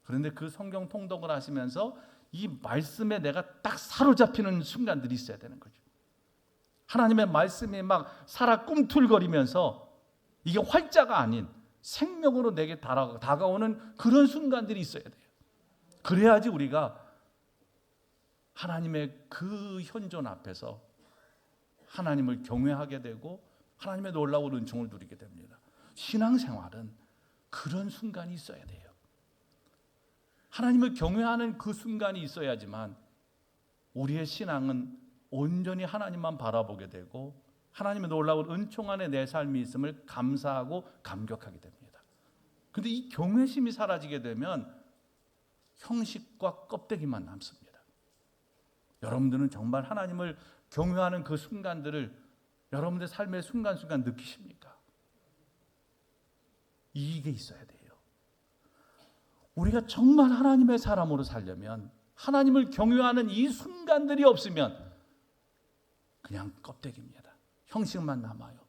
그런데 그 성경 통독을 하시면서 이 말씀에 내가 딱 사로잡히는 순간들이 있어야 되는 거죠. 하나님의 말씀이 막 살아 꿈틀거리면서 이게 활자가 아닌 생명으로 내게 다가오는 그런 순간들이 있어야 돼요. 그래야지 우리가 하나님의 그 현존 앞에서 하나님을 경외하게 되고 하나님의 놀라운 은총을 누리게 됩니다. 신앙생활은 그런 순간이 있어야 돼요. 하나님을 경외하는 그 순간이 있어야지만 우리의 신앙은 온전히 하나님만 바라보게 되고 하나님의 놀라운 은총 안에 내 삶이 있음을 감사하고 감격하게 됩니다. 그런데 이 경외심이 사라지게 되면 형식과 껍데기만 남습니다. 여러분들은 정말 하나님을 경외하는 그 순간들을 여러분들 삶의 순간순간 느끼십니까? 이게 있어야 돼요. 우리가 정말 하나님의 사람으로 살려면 하나님을 경외하는 이 순간들이 없으면 그냥 껍데기입니다. 형식만 남아요.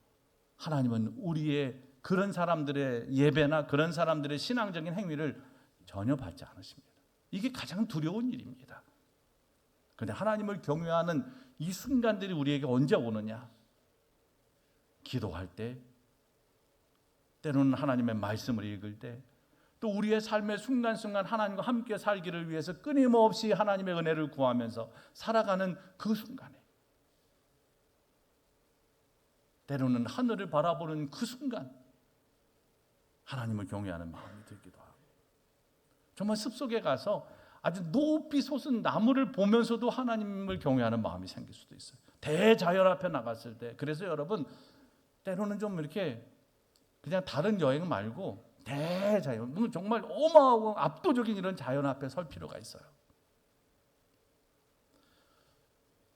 하나님은 우리의 그런 사람들의 예배나 그런 사람들의 신앙적인 행위를 전혀 받지 않으십니다. 이게 가장 두려운 일입니다. 그런데 하나님을 경외하는 이 순간들이 우리에게 언제 오느냐? 기도할 때, 때로는 하나님의 말씀을 읽을 때, 또 우리의 삶의 순간순간 하나님과 함께 살기를 위해서 끊임없이 하나님의 은혜를 구하면서 살아가는 그 순간에, 때로는 하늘을 바라보는 그 순간 하나님을 경외하는 마음이 들기도 하고, 정말 숲속에 가서 아주 높이 솟은 나무를 보면서도 하나님을 경외하는 마음이 생길 수도 있어요. 대자연 앞에 나갔을 때. 그래서 여러분, 때로는 좀 이렇게 그냥 다른 여행 말고 대자연, 정말 어마어마하고 압도적인 이런 자연 앞에 설 필요가 있어요.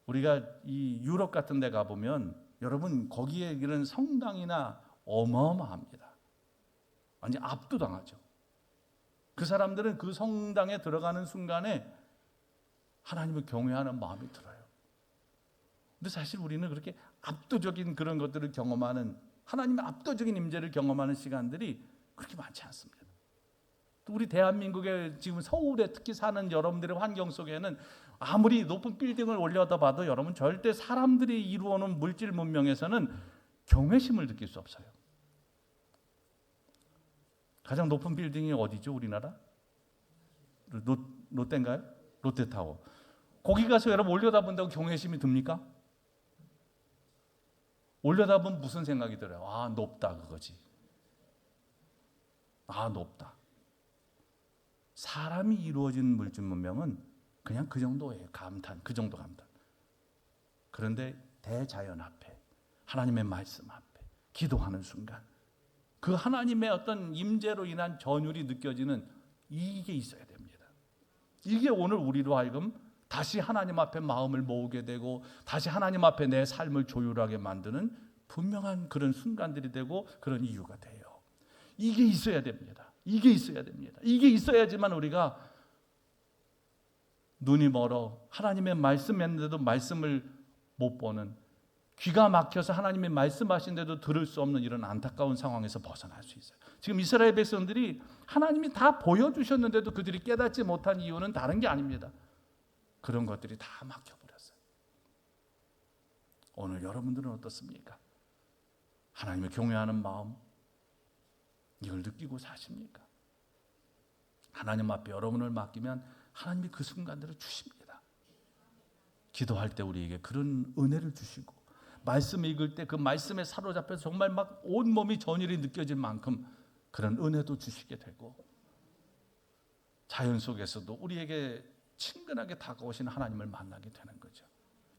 우리가 이 유럽 같은 데 가보면 여러분, 거기에 이런 성당이나 어마어마합니다. 완전 압도당하죠. 그 사람들은 그 성당에 들어가는 순간에 하나님을 경외하는 마음이 들어요. 근데 사실 우리는 그렇게 압도적인 그런 것들을 경험하는, 하나님의 압도적인 임재를 경험하는 시간들이 그렇게 많지 않습니다. 또 우리 대한민국의 지금 서울에 특히 사는 여러분들의 환경 속에는 아무리 높은 빌딩을 올려다 봐도 여러분 절대 사람들이 이루어놓은 물질 문명에서는 경외심을 느낄 수 없어요. 가장 높은 빌딩이 어디죠? 우리나라? 롯데인가요? 롯데타워. 거기 가서 여러분 올려다본다고 경외심이 듭니까? 올려다보면 무슨 생각이 들어요? 아, 높다 그거지. 아, 높다. 사람이 이루어진 물질 문명은 그냥 그 정도예요. 감탄, 그 정도 감탄. 그런데 대자연 앞에, 하나님의 말씀 앞에 기도하는 순간 그 하나님의 어떤 임재로 인한 전율이 느껴지는 이게 있어야 됩니다. 이게 오늘 우리로 하여금 다시 하나님 앞에 마음을 모으게 되고 다시 하나님 앞에 내 삶을 조율하게 만드는 분명한 그런 순간들이 되고 그런 이유가 돼요. 이게 있어야 됩니다. 이게 있어야 됩니다. 이게 있어야지만 우리가 눈이 멀어 하나님의 말씀했는데도 말씀을 못 보는, 귀가 막혀서 하나님의 말씀하신데도 들을 수 없는 이런 안타까운 상황에서 벗어날 수 있어요. 지금 이스라엘 백성들이 하나님이 다 보여주셨는데도 그들이 깨닫지 못한 이유는 다른 게 아닙니다. 그런 것들이 다 막혀버렸어요. 오늘 여러분들은 어떻습니까? 하나님을 경외하는 마음, 이걸 느끼고 사십니까? 하나님 앞에 여러분을 맡기면 하나님이 그 순간대로 주십니다. 기도할 때 우리에게 그런 은혜를 주시고, 말씀 읽을 때 그 말씀에 사로잡혀서 정말 막 온몸이 전율이 느껴질 만큼 그런 은혜도 주시게 되고, 자연 속에서도 우리에게 친근하게 다가오신 하나님을 만나게 되는 거죠.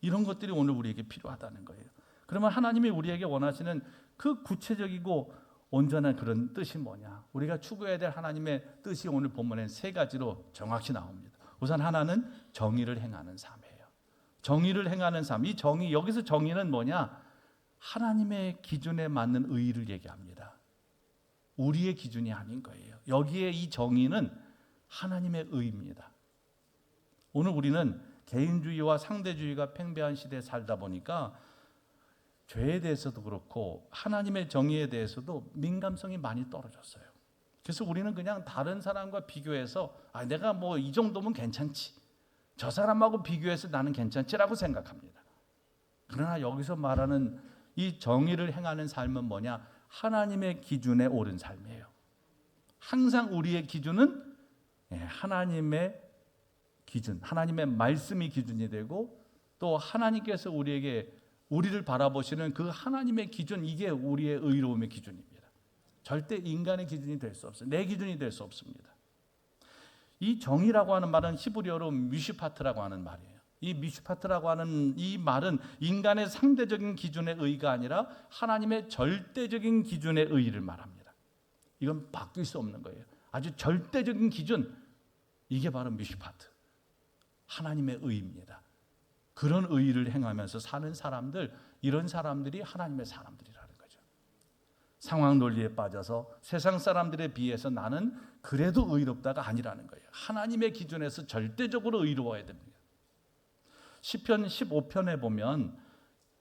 이런 것들이 오늘 우리에게 필요하다는 거예요. 그러면 하나님이 우리에게 원하시는 그 구체적이고 온전한 그런 뜻이 뭐냐? 우리가 추구해야 될 하나님의 뜻이 오늘 본문엔 세 가지로 정확히 나옵니다. 우선 하나는 정의를 행하는 삶이에요. 정의를 행하는 삶. 이 정의, 여기서 정의는 뭐냐? 하나님의 기준에 맞는 의의를 얘기합니다. 우리의 기준이 아닌 거예요. 여기에 이 정의는 하나님의 의의입니다. 오늘 우리는 개인주의와 상대주의가 팽배한 시대에 살다 보니까 죄에 대해서도 그렇고 하나님의 정의에 대해서도 민감성이 많이 떨어졌어요. 그래서 우리는 그냥 다른 사람과 비교해서 내가 뭐 이 정도면 괜찮지, 저 사람하고 비교해서 나는 괜찮지라고 생각합니다. 그러나 여기서 말하는 이 정의를 행하는 삶은 뭐냐? 하나님의 기준에 옳은 삶이에요. 항상 우리의 기준은 하나님의 기준, 하나님의 말씀이 기준이 되고, 또 하나님께서 우리를 바라보시는 그 하나님의 기준, 이게 우리의 의로움의 기준입니다. 절대 인간의 기준이 될 수 없어요. 내 기준이 될 수 없습니다. 이 정의라고 하는 말은 히브리어로 미슈파트라고 하는 말이에요. 이 미슈파트라고 하는 이 말은 인간의 상대적인 기준의 의의가 아니라 하나님의 절대적인 기준의 의의를 말합니다. 이건 바뀔 수 없는 거예요. 아주 절대적인 기준, 이게 바로 미슈파트, 하나님의 의의입니다. 그런 의의를 행하면서 사는 사람들, 이런 사람들이 하나님의 사람들이라는 거죠. 상황 논리에 빠져서 세상 사람들에 비해서 나는 그래도 의롭다가 아니라는 거예요. 하나님의 기준에서 절대적으로 의로워야 됩니다. 시편 15편에 보면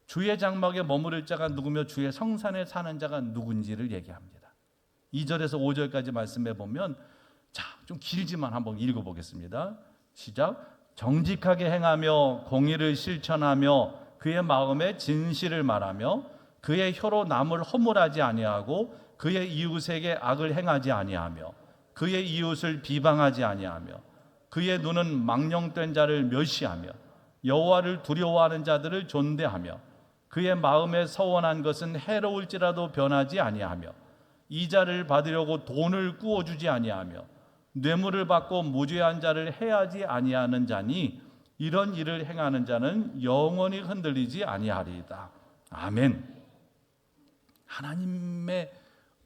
주의 장막에 머무를 자가 누구며 주의 성산에 사는 자가 누군지를 얘기합니다. 2절에서 5절까지 말씀해 보면, 좀 길지만 한번 읽어보겠습니다. 시작. 정직하게 행하며 공의를 실천하며 그의 마음에 진실을 말하며 그의 혀로 남을 허물하지 아니하고 그의 이웃에게 악을 행하지 아니하며 그의 이웃을 비방하지 아니하며 그의 눈은 망령된 자를 멸시하며 여호와를 두려워하는 자들을 존대하며 그의 마음에 서원한 것은 해로울지라도 변하지 아니하며 이자를 받으려고 돈을 꾸어주지 아니하며 뇌물을 받고 무죄한 자를 해하지 아니하는 자니 이런 일을 행하는 자는 영원히 흔들리지 아니하리이다. 아멘. 하나님의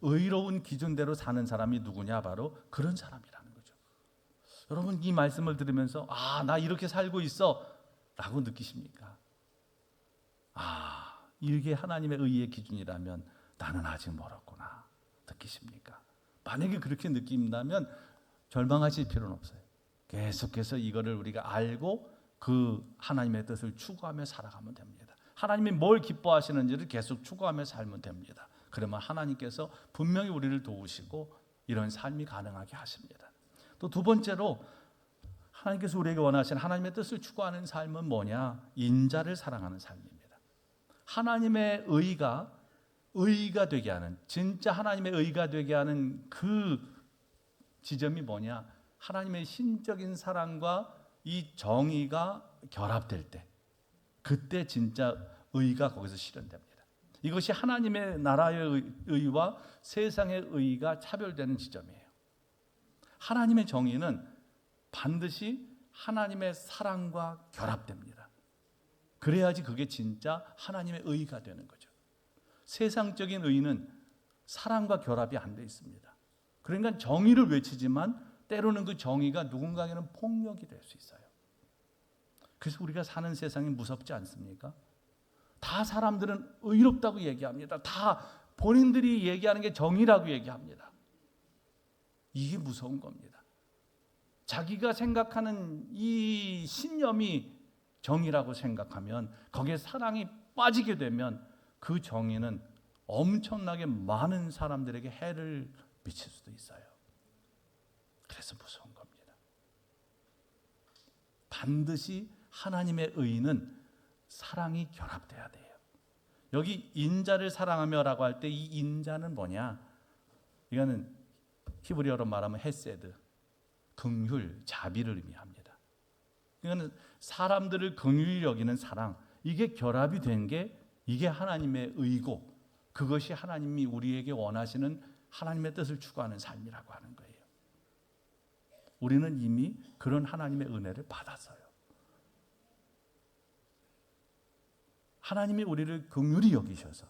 의로운 기준대로 사는 사람이 누구냐? 바로 그런 사람이라는 거죠. 여러분, 이 말씀을 들으면서 나 이렇게 살고 있어 라고 느끼십니까? 이게 하나님의 의의 기준이라면 나는 아직 멀었구나 느끼십니까? 만약에 그렇게 느낀다면 절망하실 필요는 없어요. 계속해서 이거를 우리가 알고 그 하나님의 뜻을 추구하며 살아가면 됩니다. 하나님이 뭘 기뻐하시는지를 계속 추구하며 살면 됩니다. 그러면 하나님께서 분명히 우리를 도우시고 이런 삶이 가능하게 하십니다. 또 두 번째로 하나님께서 우리에게 원하시는 하나님의 뜻을 추구하는 삶은 뭐냐? 인자를 사랑하는 삶입니다. 하나님의 의가 의가 되게 하는, 진짜 하나님의 의가 되게 하는 그 지점이 뭐냐? 하나님의 신적인 사랑과 이 정의가 결합될 때, 그때 진짜 의가 거기서 실현됩니다. 이것이 하나님의 나라의 의와 세상의 의가 차별되는 지점이에요. 하나님의 정의는 반드시 하나님의 사랑과 결합됩니다. 그래야지 그게 진짜 하나님의 의가 되는 거죠. 세상적인 의는 사랑과 결합이 안 돼 있습니다. 그러니까 정의를 외치지만 때로는 그 정의가 누군가에게는 폭력이 될 수 있어요. 그래서 우리가 사는 세상이 무섭지 않습니까? 다 사람들은 의롭다고 얘기합니다. 다 본인들이 얘기하는 게 정의라고 얘기합니다. 이게 무서운 겁니다. 자기가 생각하는 이 신념이 정의라고 생각하면, 거기에 사랑이 빠지게 되면 그 정의는 엄청나게 많은 사람들에게 해를 미칠 수도 있어요. 그래서 무서운 겁니다. 반드시 하나님의 의는 사랑이 결합돼야 돼요. 여기 인자를 사랑하며라고 할 때 이 인자는 뭐냐? 이거는 히브리어로 말하면 헤세드, 긍휼, 자비를 의미합니다. 이거는 사람들을 긍휼히 여기는 사랑, 이게 결합이 된 게 이게 하나님의 의고, 그것이 하나님이 우리에게 원하시는 하나님의 뜻을 추구하는 삶이라고 하는 거예요. 우리는 이미 그런 하나님의 은혜를 받았어요. 하나님이 우리를 긍휼히 여기셔서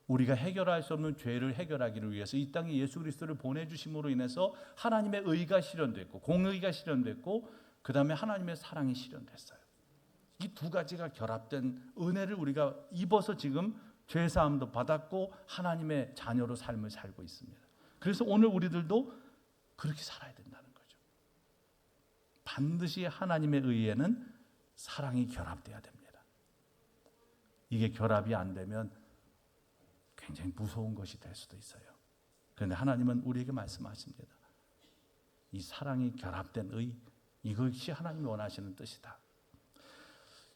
우리가 해결할 수 없는 죄를 해결하기를 위해서 이 땅에 예수 그리스도를 보내주심으로 인해서 하나님의 의가 실현됐고, 공의가 실현됐고, 그 다음에 하나님의 사랑이 실현됐어요. 이 두 가지가 결합된 은혜를 우리가 입어서 지금 죄사함도 받았고 하나님의 자녀로 삶을 살고 있습니다. 그래서 오늘 우리들도 그렇게 살아야 된다는 거죠. 반드시 하나님의 의에는 사랑이 결합돼야 됩니다. 이게 결합이 안 되면 굉장히 무서운 것이 될 수도 있어요. 그런데 하나님은 우리에게 말씀하십니다. 이 사랑이 결합된 의, 이것이 하나님이 원하시는 뜻이다.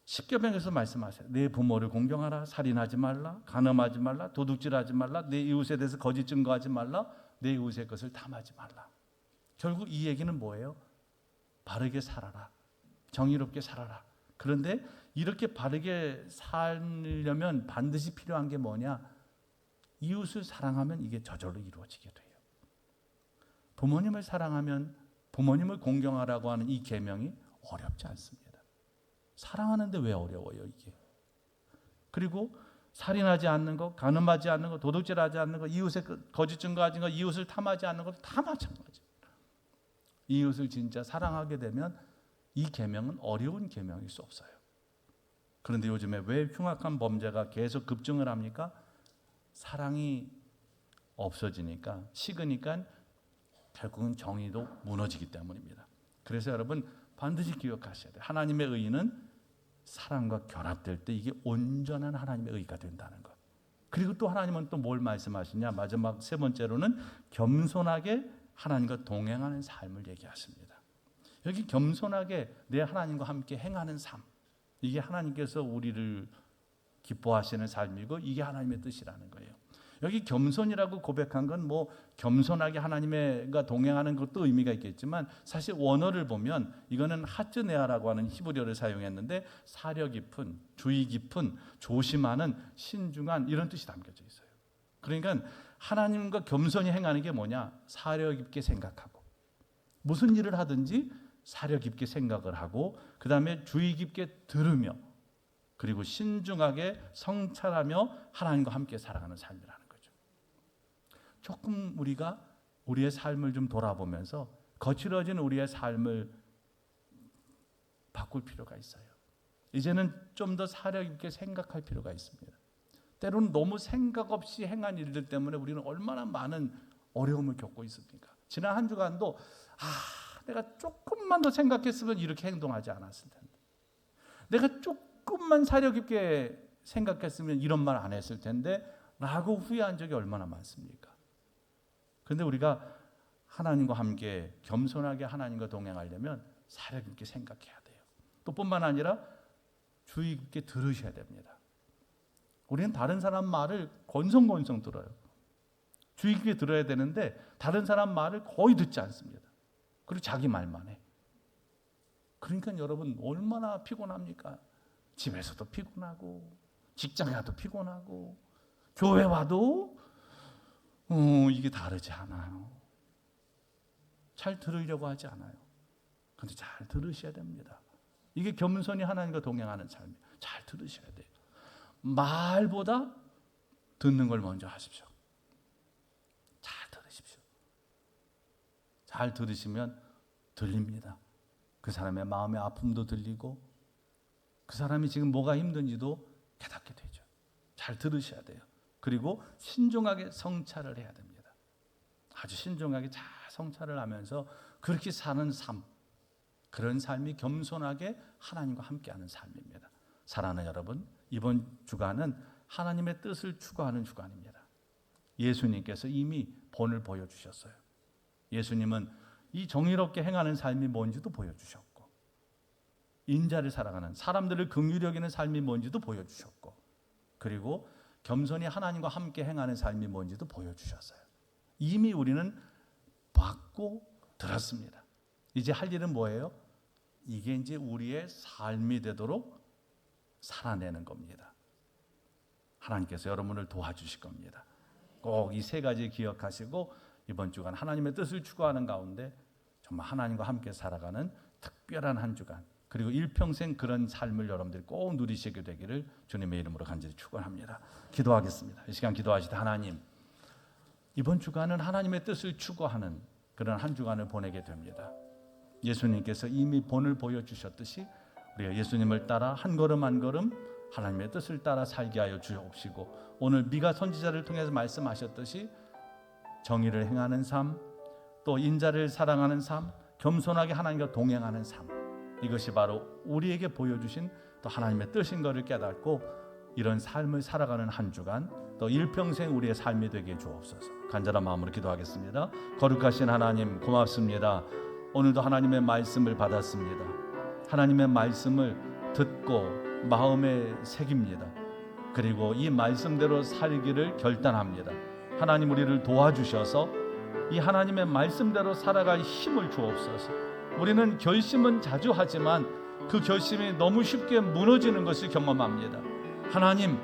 십계명에서 말씀하세요. 내 부모를 공경하라, 살인하지 말라, 간음하지 말라, 도둑질하지 말라, 내 이웃에 대해서 거짓 증거하지 말라, 내 이웃의 것을 탐하지 말라. 결국 이 얘기는 뭐예요? 바르게 살아라, 정의롭게 살아라. 그런데 이렇게 바르게 살려면 반드시 필요한 게 뭐냐? 이웃을 사랑하면 이게 저절로 이루어지게 돼요. 부모님을 사랑하면, 부모님을 공경하라고 하는 이 계명이 어렵지 않습니다. 사랑하는데 왜 어려워요, 이게? 그리고 살인하지 않는 것, 간음하지 않는 것, 도둑질하지 않는 것, 이웃의 거짓 증거하지 것, 이웃을 탐하지 않는 것 다 마찬가지입니다. 이웃을 진짜 사랑하게 되면 이 계명은 어려운 계명일 수 없어요. 그런데 요즘에 왜 흉악한 범죄가 계속 급증을 합니까? 사랑이 없어지니까, 식으니까 결국은 정의도 무너지기 때문입니다. 그래서 여러분 반드시 기억하셔야 돼요. 하나님의 의는 사랑과 결합될 때 이게 온전한 하나님의 의가 된다는 것. 그리고 또 하나님은 또 뭘 말씀하시냐? 마지막 세 번째로는 겸손하게 하나님과 동행하는 삶을 얘기하십니다. 여기 겸손하게 내 하나님과 함께 행하는 삶, 이게 하나님께서 우리를 기뻐하시는 삶이고 이게 하나님의 뜻이라는 거예요. 여기 겸손이라고 고백한 건 뭐 겸손하게 하나님과 동행하는 것도 의미가 있겠지만, 사실 원어를 보면 이거는 하츠네아라고 하는 히브리어를 사용했는데 사려 깊은, 주의 깊은, 조심하는, 신중한 이런 뜻이 담겨져 있어요. 그러니까 하나님과 겸손히 행하는 게 뭐냐? 사려 깊게 생각하고, 무슨 일을 하든지 사려 깊게 생각을 하고, 그 다음에 주의 깊게 들으며, 그리고 신중하게 성찰하며 하나님과 함께 살아가는 삶이라는 거죠. 조금 우리가 우리의 삶을 좀 돌아보면서 거칠어진 우리의 삶을 바꿀 필요가 있어요. 이제는 좀 더 사려 깊게 생각할 필요가 있습니다. 때로는 너무 생각 없이 행한 일들 때문에 우리는 얼마나 많은 어려움을 겪고 있습니까? 지난 한 주간도 내가 조금만 더 생각했으면 이렇게 행동하지 않았을 텐데, 내가 조금만 사려 깊게 생각했으면 이런 말 안 했을 텐데 라고 후회한 적이 얼마나 많습니까? 그런데 우리가 하나님과 함께 겸손하게 하나님과 동행하려면 사려 깊게 생각해야 돼요. 또 뿐만 아니라 주의 깊게 들으셔야 됩니다. 우리는 다른 사람 말을 건성건성 들어요. 주의 깊게 들어야 되는데 다른 사람 말을 거의 듣지 않습니다. 그리고 자기 말만 해. 그러니까 여러분 얼마나 피곤합니까? 집에서도 피곤하고 직장에 가도 피곤하고 교회 와도 이게 다르지 않아요. 잘 들으려고 하지 않아요. 근데 잘 들으셔야 됩니다. 이게 겸손히 하나님과 동행하는 삶이에요. 잘 들으셔야 돼요. 말보다 듣는 걸 먼저 하십시오. 잘 들으십시오. 잘 들으시면 들립니다. 그 사람의 마음의 아픔도 들리고 그 사람이 지금 뭐가 힘든지도 깨닫게 되죠. 잘 들으셔야 돼요. 그리고 신중하게 성찰을 해야 됩니다. 아주 신중하게 잘 성찰을 하면서 그렇게 사는 삶, 그런 삶이 겸손하게 하나님과 함께하는 삶입니다. 사랑하는 여러분, 이번 주간은 하나님의 뜻을 추구하는 주간입니다. 예수님께서 이미 본을 보여주셨어요. 예수님은 이 정의롭게 행하는 삶이 뭔지도 보여주셨고, 인자를 사랑하는, 사람들을 긍휼히 여기는 삶이 뭔지도 보여주셨고, 그리고 겸손히 하나님과 함께 행하는 삶이 뭔지도 보여주셨어요. 이미 우리는 받고 들었습니다. 이제 할 일은 뭐예요? 이게 이제 우리의 삶이 되도록 살아내는 겁니다. 하나님께서 여러분을 도와주실 겁니다. 꼭 이 세 가지 기억하시고 이번 주간 하나님의 뜻을 추구하는 가운데 정말 하나님과 함께 살아가는 특별한 한 주간, 그리고 일평생 그런 삶을 여러분들이 꼭 누리시게 되기를 주님의 이름으로 간절히 축원합니다. 기도하겠습니다. 이 시간 기도하시다. 하나님, 이번 주간은 하나님의 뜻을 추구하는 그런 한 주간을 보내게 됩니다. 예수님께서 이미 본을 보여주셨듯이 우리가 예수님을 따라 한 걸음 한 걸음 하나님의 뜻을 따라 살게 하여 주옵시고, 오늘 미가 선지자를 통해서 말씀하셨듯이 정의를 행하는 삶, 또 인자를 사랑하는 삶, 겸손하게 하나님과 동행하는 삶, 이것이 바로 우리에게 보여주신 또 하나님의 뜻인 것을 깨닫고 이런 삶을 살아가는 한 주간, 또 일평생 우리의 삶이 되게 주옵소서. 간절한 마음으로 기도하겠습니다. 거룩하신 하나님, 고맙습니다. 오늘도 하나님의 말씀을 받았습니다. 하나님의 말씀을 듣고 마음에 새깁니다. 그리고 이 말씀대로 살기를 결단합니다. 하나님, 우리를 도와주셔서 이 하나님의 말씀대로 살아갈 힘을 주옵소서. 우리는 결심은 자주 하지만 그 결심이 너무 쉽게 무너지는 것을 경험합니다. 하나님,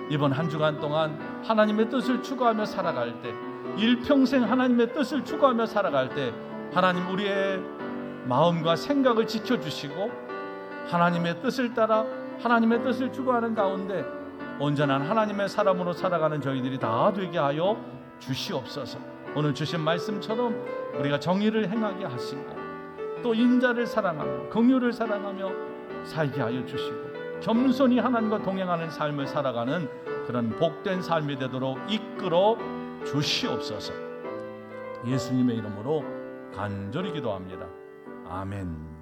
이번 한 주간 동안 하나님의 뜻을 추구하며 살아갈 때, 일평생 하나님의 뜻을 추구하며 살아갈 때 하나님, 우리의 마음과 생각을 지켜주시고 하나님의 뜻을 따라 하나님의 뜻을 추구하는 가운데 온전한 하나님의 사람으로 살아가는 저희들이 다 되게 하여 주시옵소서. 오늘 주신 말씀처럼 우리가 정의를 행하게 하시고 또 인자를 사랑하며 긍휼을 사랑하며 살게 하여 주시고 겸손히 하나님과 동행하는 삶을 살아가는 그런 복된 삶이 되도록 이끌어 주시옵소서. 예수님의 이름으로 간절히 기도합니다. 아멘.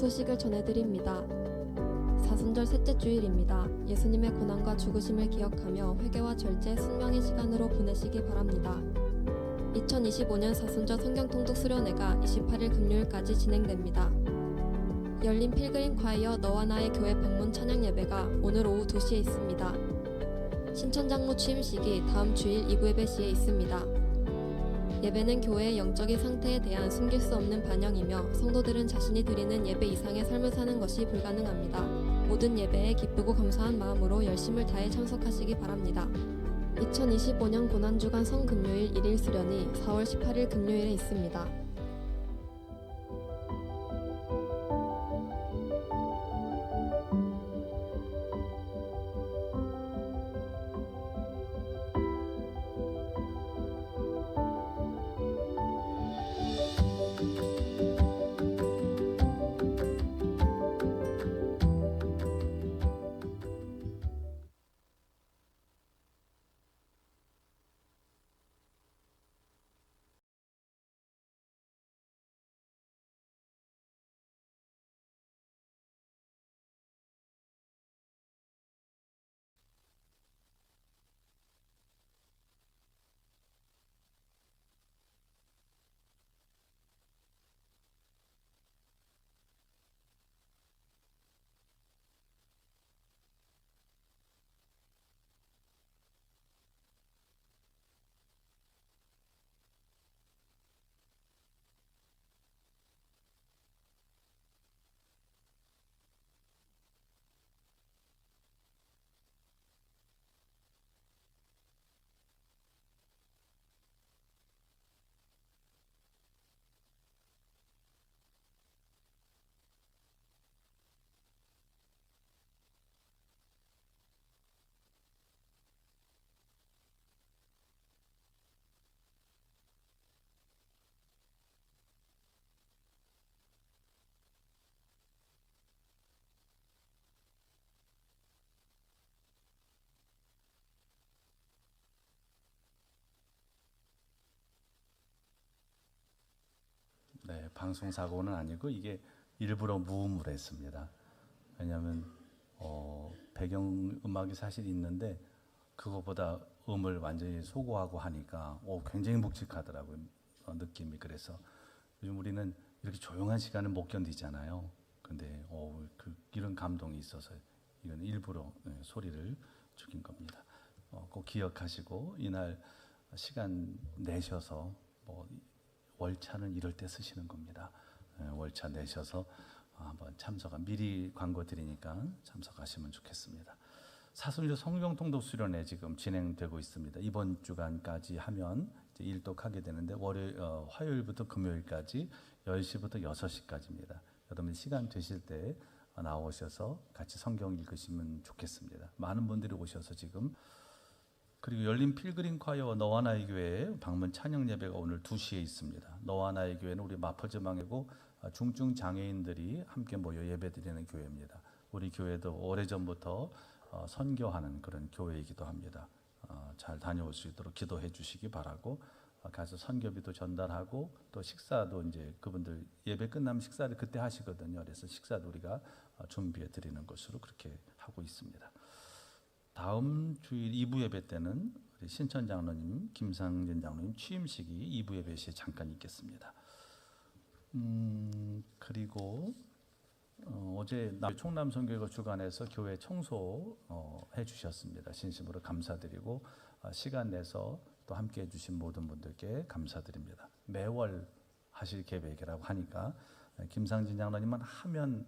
소식을 전해드립니다. 사순절 셋째 주일입니다. 예수님의 고난과 죽으심을 기억하며 회개와 절제, 순명의 시간으로 보내시기 바랍니다. 2025년 사순절 성경통독 수련회가 28일 금요일까지 진행됩니다. 열린 필그림 콰이어 너와 나의 교회 방문 찬양 예배가 오늘 오후 2시에 있습니다. 신천 장로 취임식이 다음 주일 2부 예배 시에 있습니다. 예배는 교회의 영적인 상태에 대한 숨길 수 없는 반영이며 성도들은 자신이 드리는 예배 이상의 삶을 사는 것이 불가능합니다. 모든 예배에 기쁘고 감사한 마음으로 열심을 다해 참석하시기 바랍니다. 2025년 고난주간 성금요일 1일 수련이 4월 18일 금요일에 있습니다. 네, 방송 사고는 아니고 이게 일부러 무음으로 했습니다. 왜냐하면 배경 음악이 사실 있는데 그거보다 음을 완전히 소거하고 하니까 굉장히 묵직하더라고요. 느낌이. 그래서 요즘 우리는 이렇게 조용한 시간을 못 견디잖아요. 근데 이런 감동이 있어서 이건 일부러 소리를 죽인 겁니다. 꼭 기억하시고 이날 시간 내셔서 월차는 이럴 때 쓰시는 겁니다. 월차 내셔서 한번 미리 광고 드리니까 참석하시면 좋겠습니다. 사순절 성경통독 수련회 지금 진행되고 있습니다. 이번 주간까지 하면 이제 일독하게 되는데 화요일부터 금요일까지 10시부터 6시까지입니다. 여러분 시간 되실 때 나오셔서 같이 성경 읽으시면 좋겠습니다. 많은 분들이 오셔서 지금. 그리고 열린 필그림 콰이어와 너와 나의 교회 방문 찬양 예배가 오늘 2시에 있습니다. 너와 나의 교회는 우리 마포지방이고 중증 장애인들이 함께 모여 예배드리는 교회입니다. 우리 교회도 오래전부터 선교하는 그런 교회이기도 합니다. 잘 다녀올 수 있도록 기도해 주시기 바라고, 가서 선교비도 전달하고 또 식사도 이제 그분들 예배 끝나면 식사를 그때 하시거든요. 그래서 식사도 우리가 준비해 드리는 것으로 그렇게 하고 있습니다. 다음 주일 2부 예배 때는 우리 신천 장로님, 김상진 장로님 취임식이 2부 예배 시에 잠깐 있겠습니다. 그리고 어제 총남선교회가 주관해서 교회 청소 해주셨습니다. 진심으로 감사드리고 시간 내서 또 함께해 주신 모든 분들께 감사드립니다. 매월 하실 계획이라고 하니까 김상진 장로님은 하면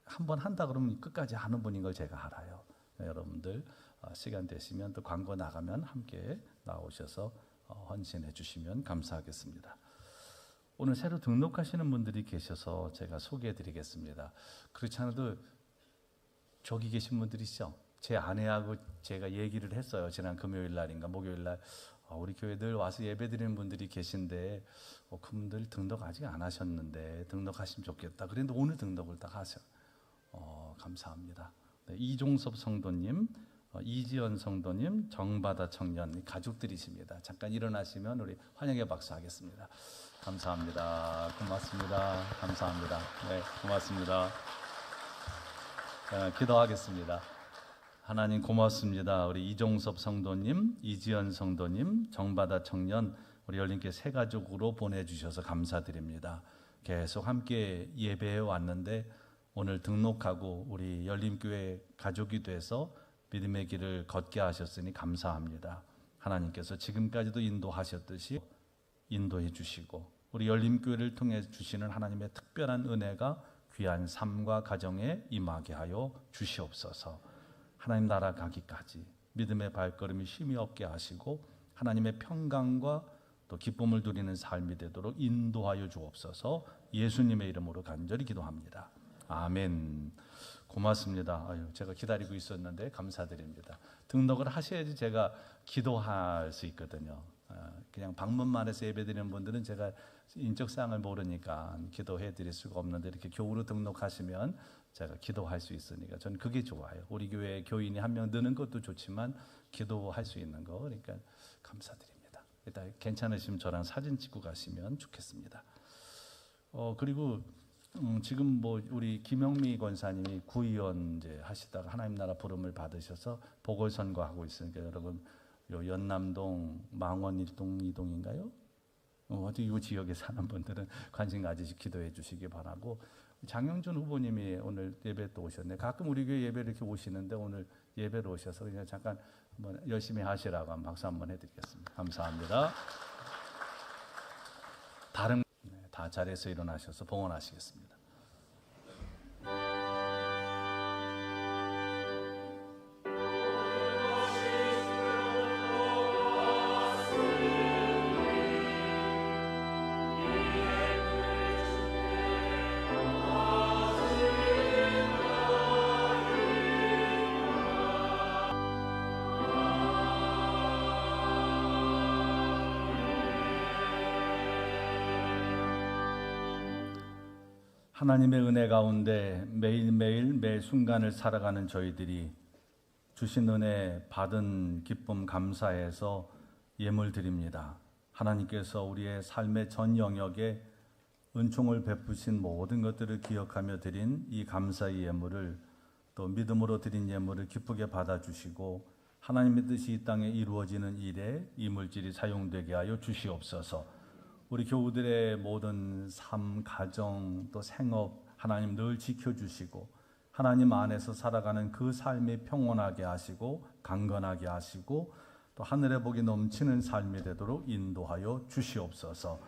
한 번 한다 그러면 끝까지 하는 분인 걸 제가 알아요. 여러분들 시간 되시면 또 광고 나가면 함께 나오셔서 헌신해 주시면 감사하겠습니다. 오늘 새로 등록하시는 분들이 계셔서 제가 소개해 드리겠습니다. 그렇지 않아도 저기 계신 분들이시죠? 제 아내하고 제가 얘기를 했어요. 지난 금요일 날인가 목요일 날 우리 교회 늘 와서 예배 드리는 분들이 계신데 그분들 등록 아직 안 하셨는데 등록하시면 좋겠다. 그런데 오늘 등록을 딱 하셔. 감사합니다. 네, 이종섭 성도님, 이지연 성도님, 정바다 청년 가족들이십니다. 잠깐 일어나시면 우리 환영의 박수 하겠습니다. 감사합니다. 고맙습니다. 감사합니다. 네, 고맙습니다. 기도하겠습니다. 하나님 고맙습니다. 우리 이종섭 성도님, 이지연 성도님, 정바다 청년 우리 열린교회 새 가족으로 보내주셔서 감사드립니다. 계속 함께 예배해 왔는데 오늘 등록하고 우리 열린교회 가족이 돼서 믿음의 길을 걷게 하셨으니 감사합니다. 하나님께서 지금까지도 인도하셨듯이 인도해 주시고 우리 열린교회를 통해 주시는 하나님의 특별한 은혜가 귀한 삶과 가정에 임하게 하여 주시옵소서. 하나님 나라 가기까지 믿음의 발걸음이 쉼이 없게 하시고 하나님의 평강과 또 기쁨을 누리는 삶이 되도록 인도하여 주옵소서. 예수님의 이름으로 간절히 기도합니다. 아멘. 고맙습니다. 제가 기다리고 있었는데 감사드립니다. 등록을 하셔야지 제가 기도할 수 있거든요. 그냥 방문만 해서 예배드리는 분들은 제가 인적사항을 모르니까 기도해 드릴 수가 없는데 이렇게 교우로 등록하시면 제가 기도할 수 있으니까 저는 그게 좋아요. 우리 교회 교인이 한 명 느는 것도 좋지만 기도할 수 있는 거, 그러니까 감사드립니다. 일단 괜찮으시면 저랑 사진 찍고 가시면 좋겠습니다. 그리고 지금 뭐 우리 김영미 권사님이 구의원 이제 하시다가 하나님 나라 부름을 받으셔서 보궐선거하고 있으니까 여러분 요 연남동 망원 1동 2동인가요? 어디 이 지역에 사는 분들은 관심 가지시 기도해 주시기 바라고. 장영준 후보님이 오늘 예배 또 오셨네. 가끔 우리 교회 예배 이렇게 오시는데 오늘 예배로 오셔서 그냥 잠깐 한번 열심히 하시라고 한번 박수 한번 해드리겠습니다. 감사합니다. 다른 다 자리에서 일어나셔서 봉헌하시겠습니다. 하나님의 은혜 가운데 매일매일 매 순간을 살아가는 저희들이 주신 은혜 받은 기쁨 감사해서 예물 드립니다. 하나님께서 우리의 삶의 전 영역에 은총을 베푸신 모든 것들을 기억하며 드린 이 감사의 예물을 또 믿음으로 드린 예물을 기쁘게 받아주시고 하나님의 뜻이 이 땅에 이루어지는 일에 이 물질이 사용되게 하여 주시옵소서. 우리 교우들의 모든 삶, 가정, 또 생업 하나님 늘 지켜주시고 하나님 안에서 살아가는 그 삶이 평온하게 하시고 강건하게 하시고 또 하늘의 복이 넘치는 삶이 되도록 인도하여 주시옵소서.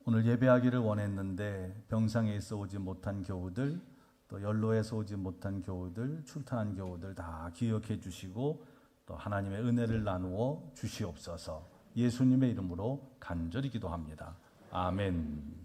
오늘 예배하기를 원했는데 병상에 있어 오지 못한 교우들, 또 연로에서 오지 못한 교우들, 출탄한 교우들 다 기억해 주시고 또 하나님의 은혜를 나누어 주시옵소서. 예수님의 이름으로 간절히 기도합니다. 아멘.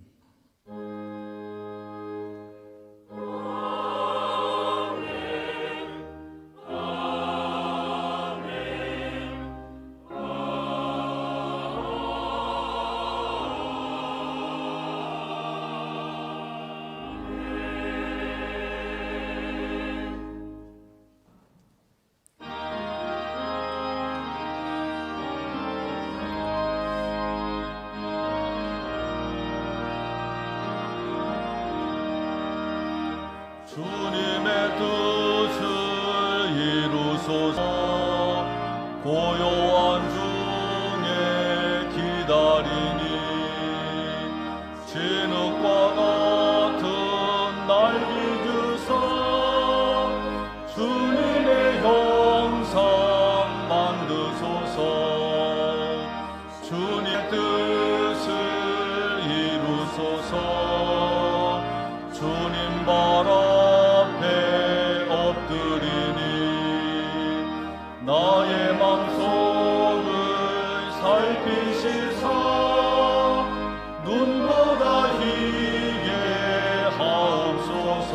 주님의 뜻을 이루소서. 고요한 중에 기다리니 진흙과 같은 날 빚으사 주님의 형상 만드소서. 주님의 뜻을 이루소서. 주님 발 앞에 엎드리니 나의 맘속을 살피시사 눈보다 희게 하옵소서.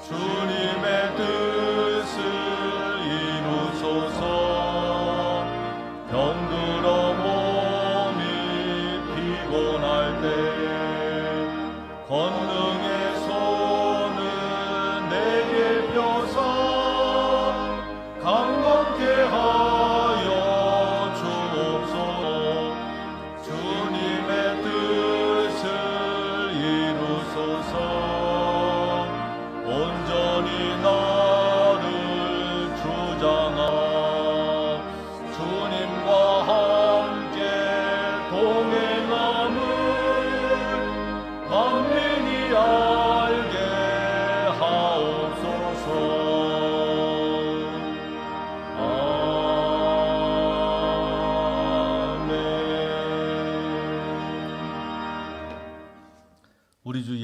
주님의 뜻을 이루소서. 병들어 몸이 피곤할 때 권능의 손을 내게 펴서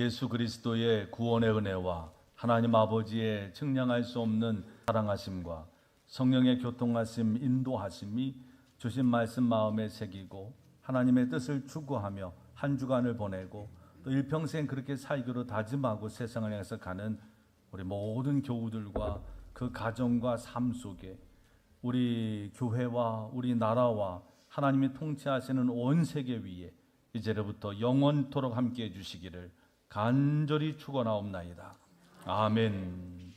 예수 그리스도의 구원의 은혜와 하나님 아버지의 측량할 수 없는 사랑하심과 성령의 교통하심, 인도하심이 주신 말씀 마음에 새기고 하나님의 뜻을 추구하며 한 주간을 보내고 또 일평생 그렇게 살기로 다짐하고 세상을 향해서 가는 우리 모든 교우들과 그 가정과 삶 속에 우리 교회와 우리 나라와 하나님이 통치하시는 온 세계 위에 이제로부터 영원토록 함께해 주시기를 간절히 축원하옵나이다. 아멘.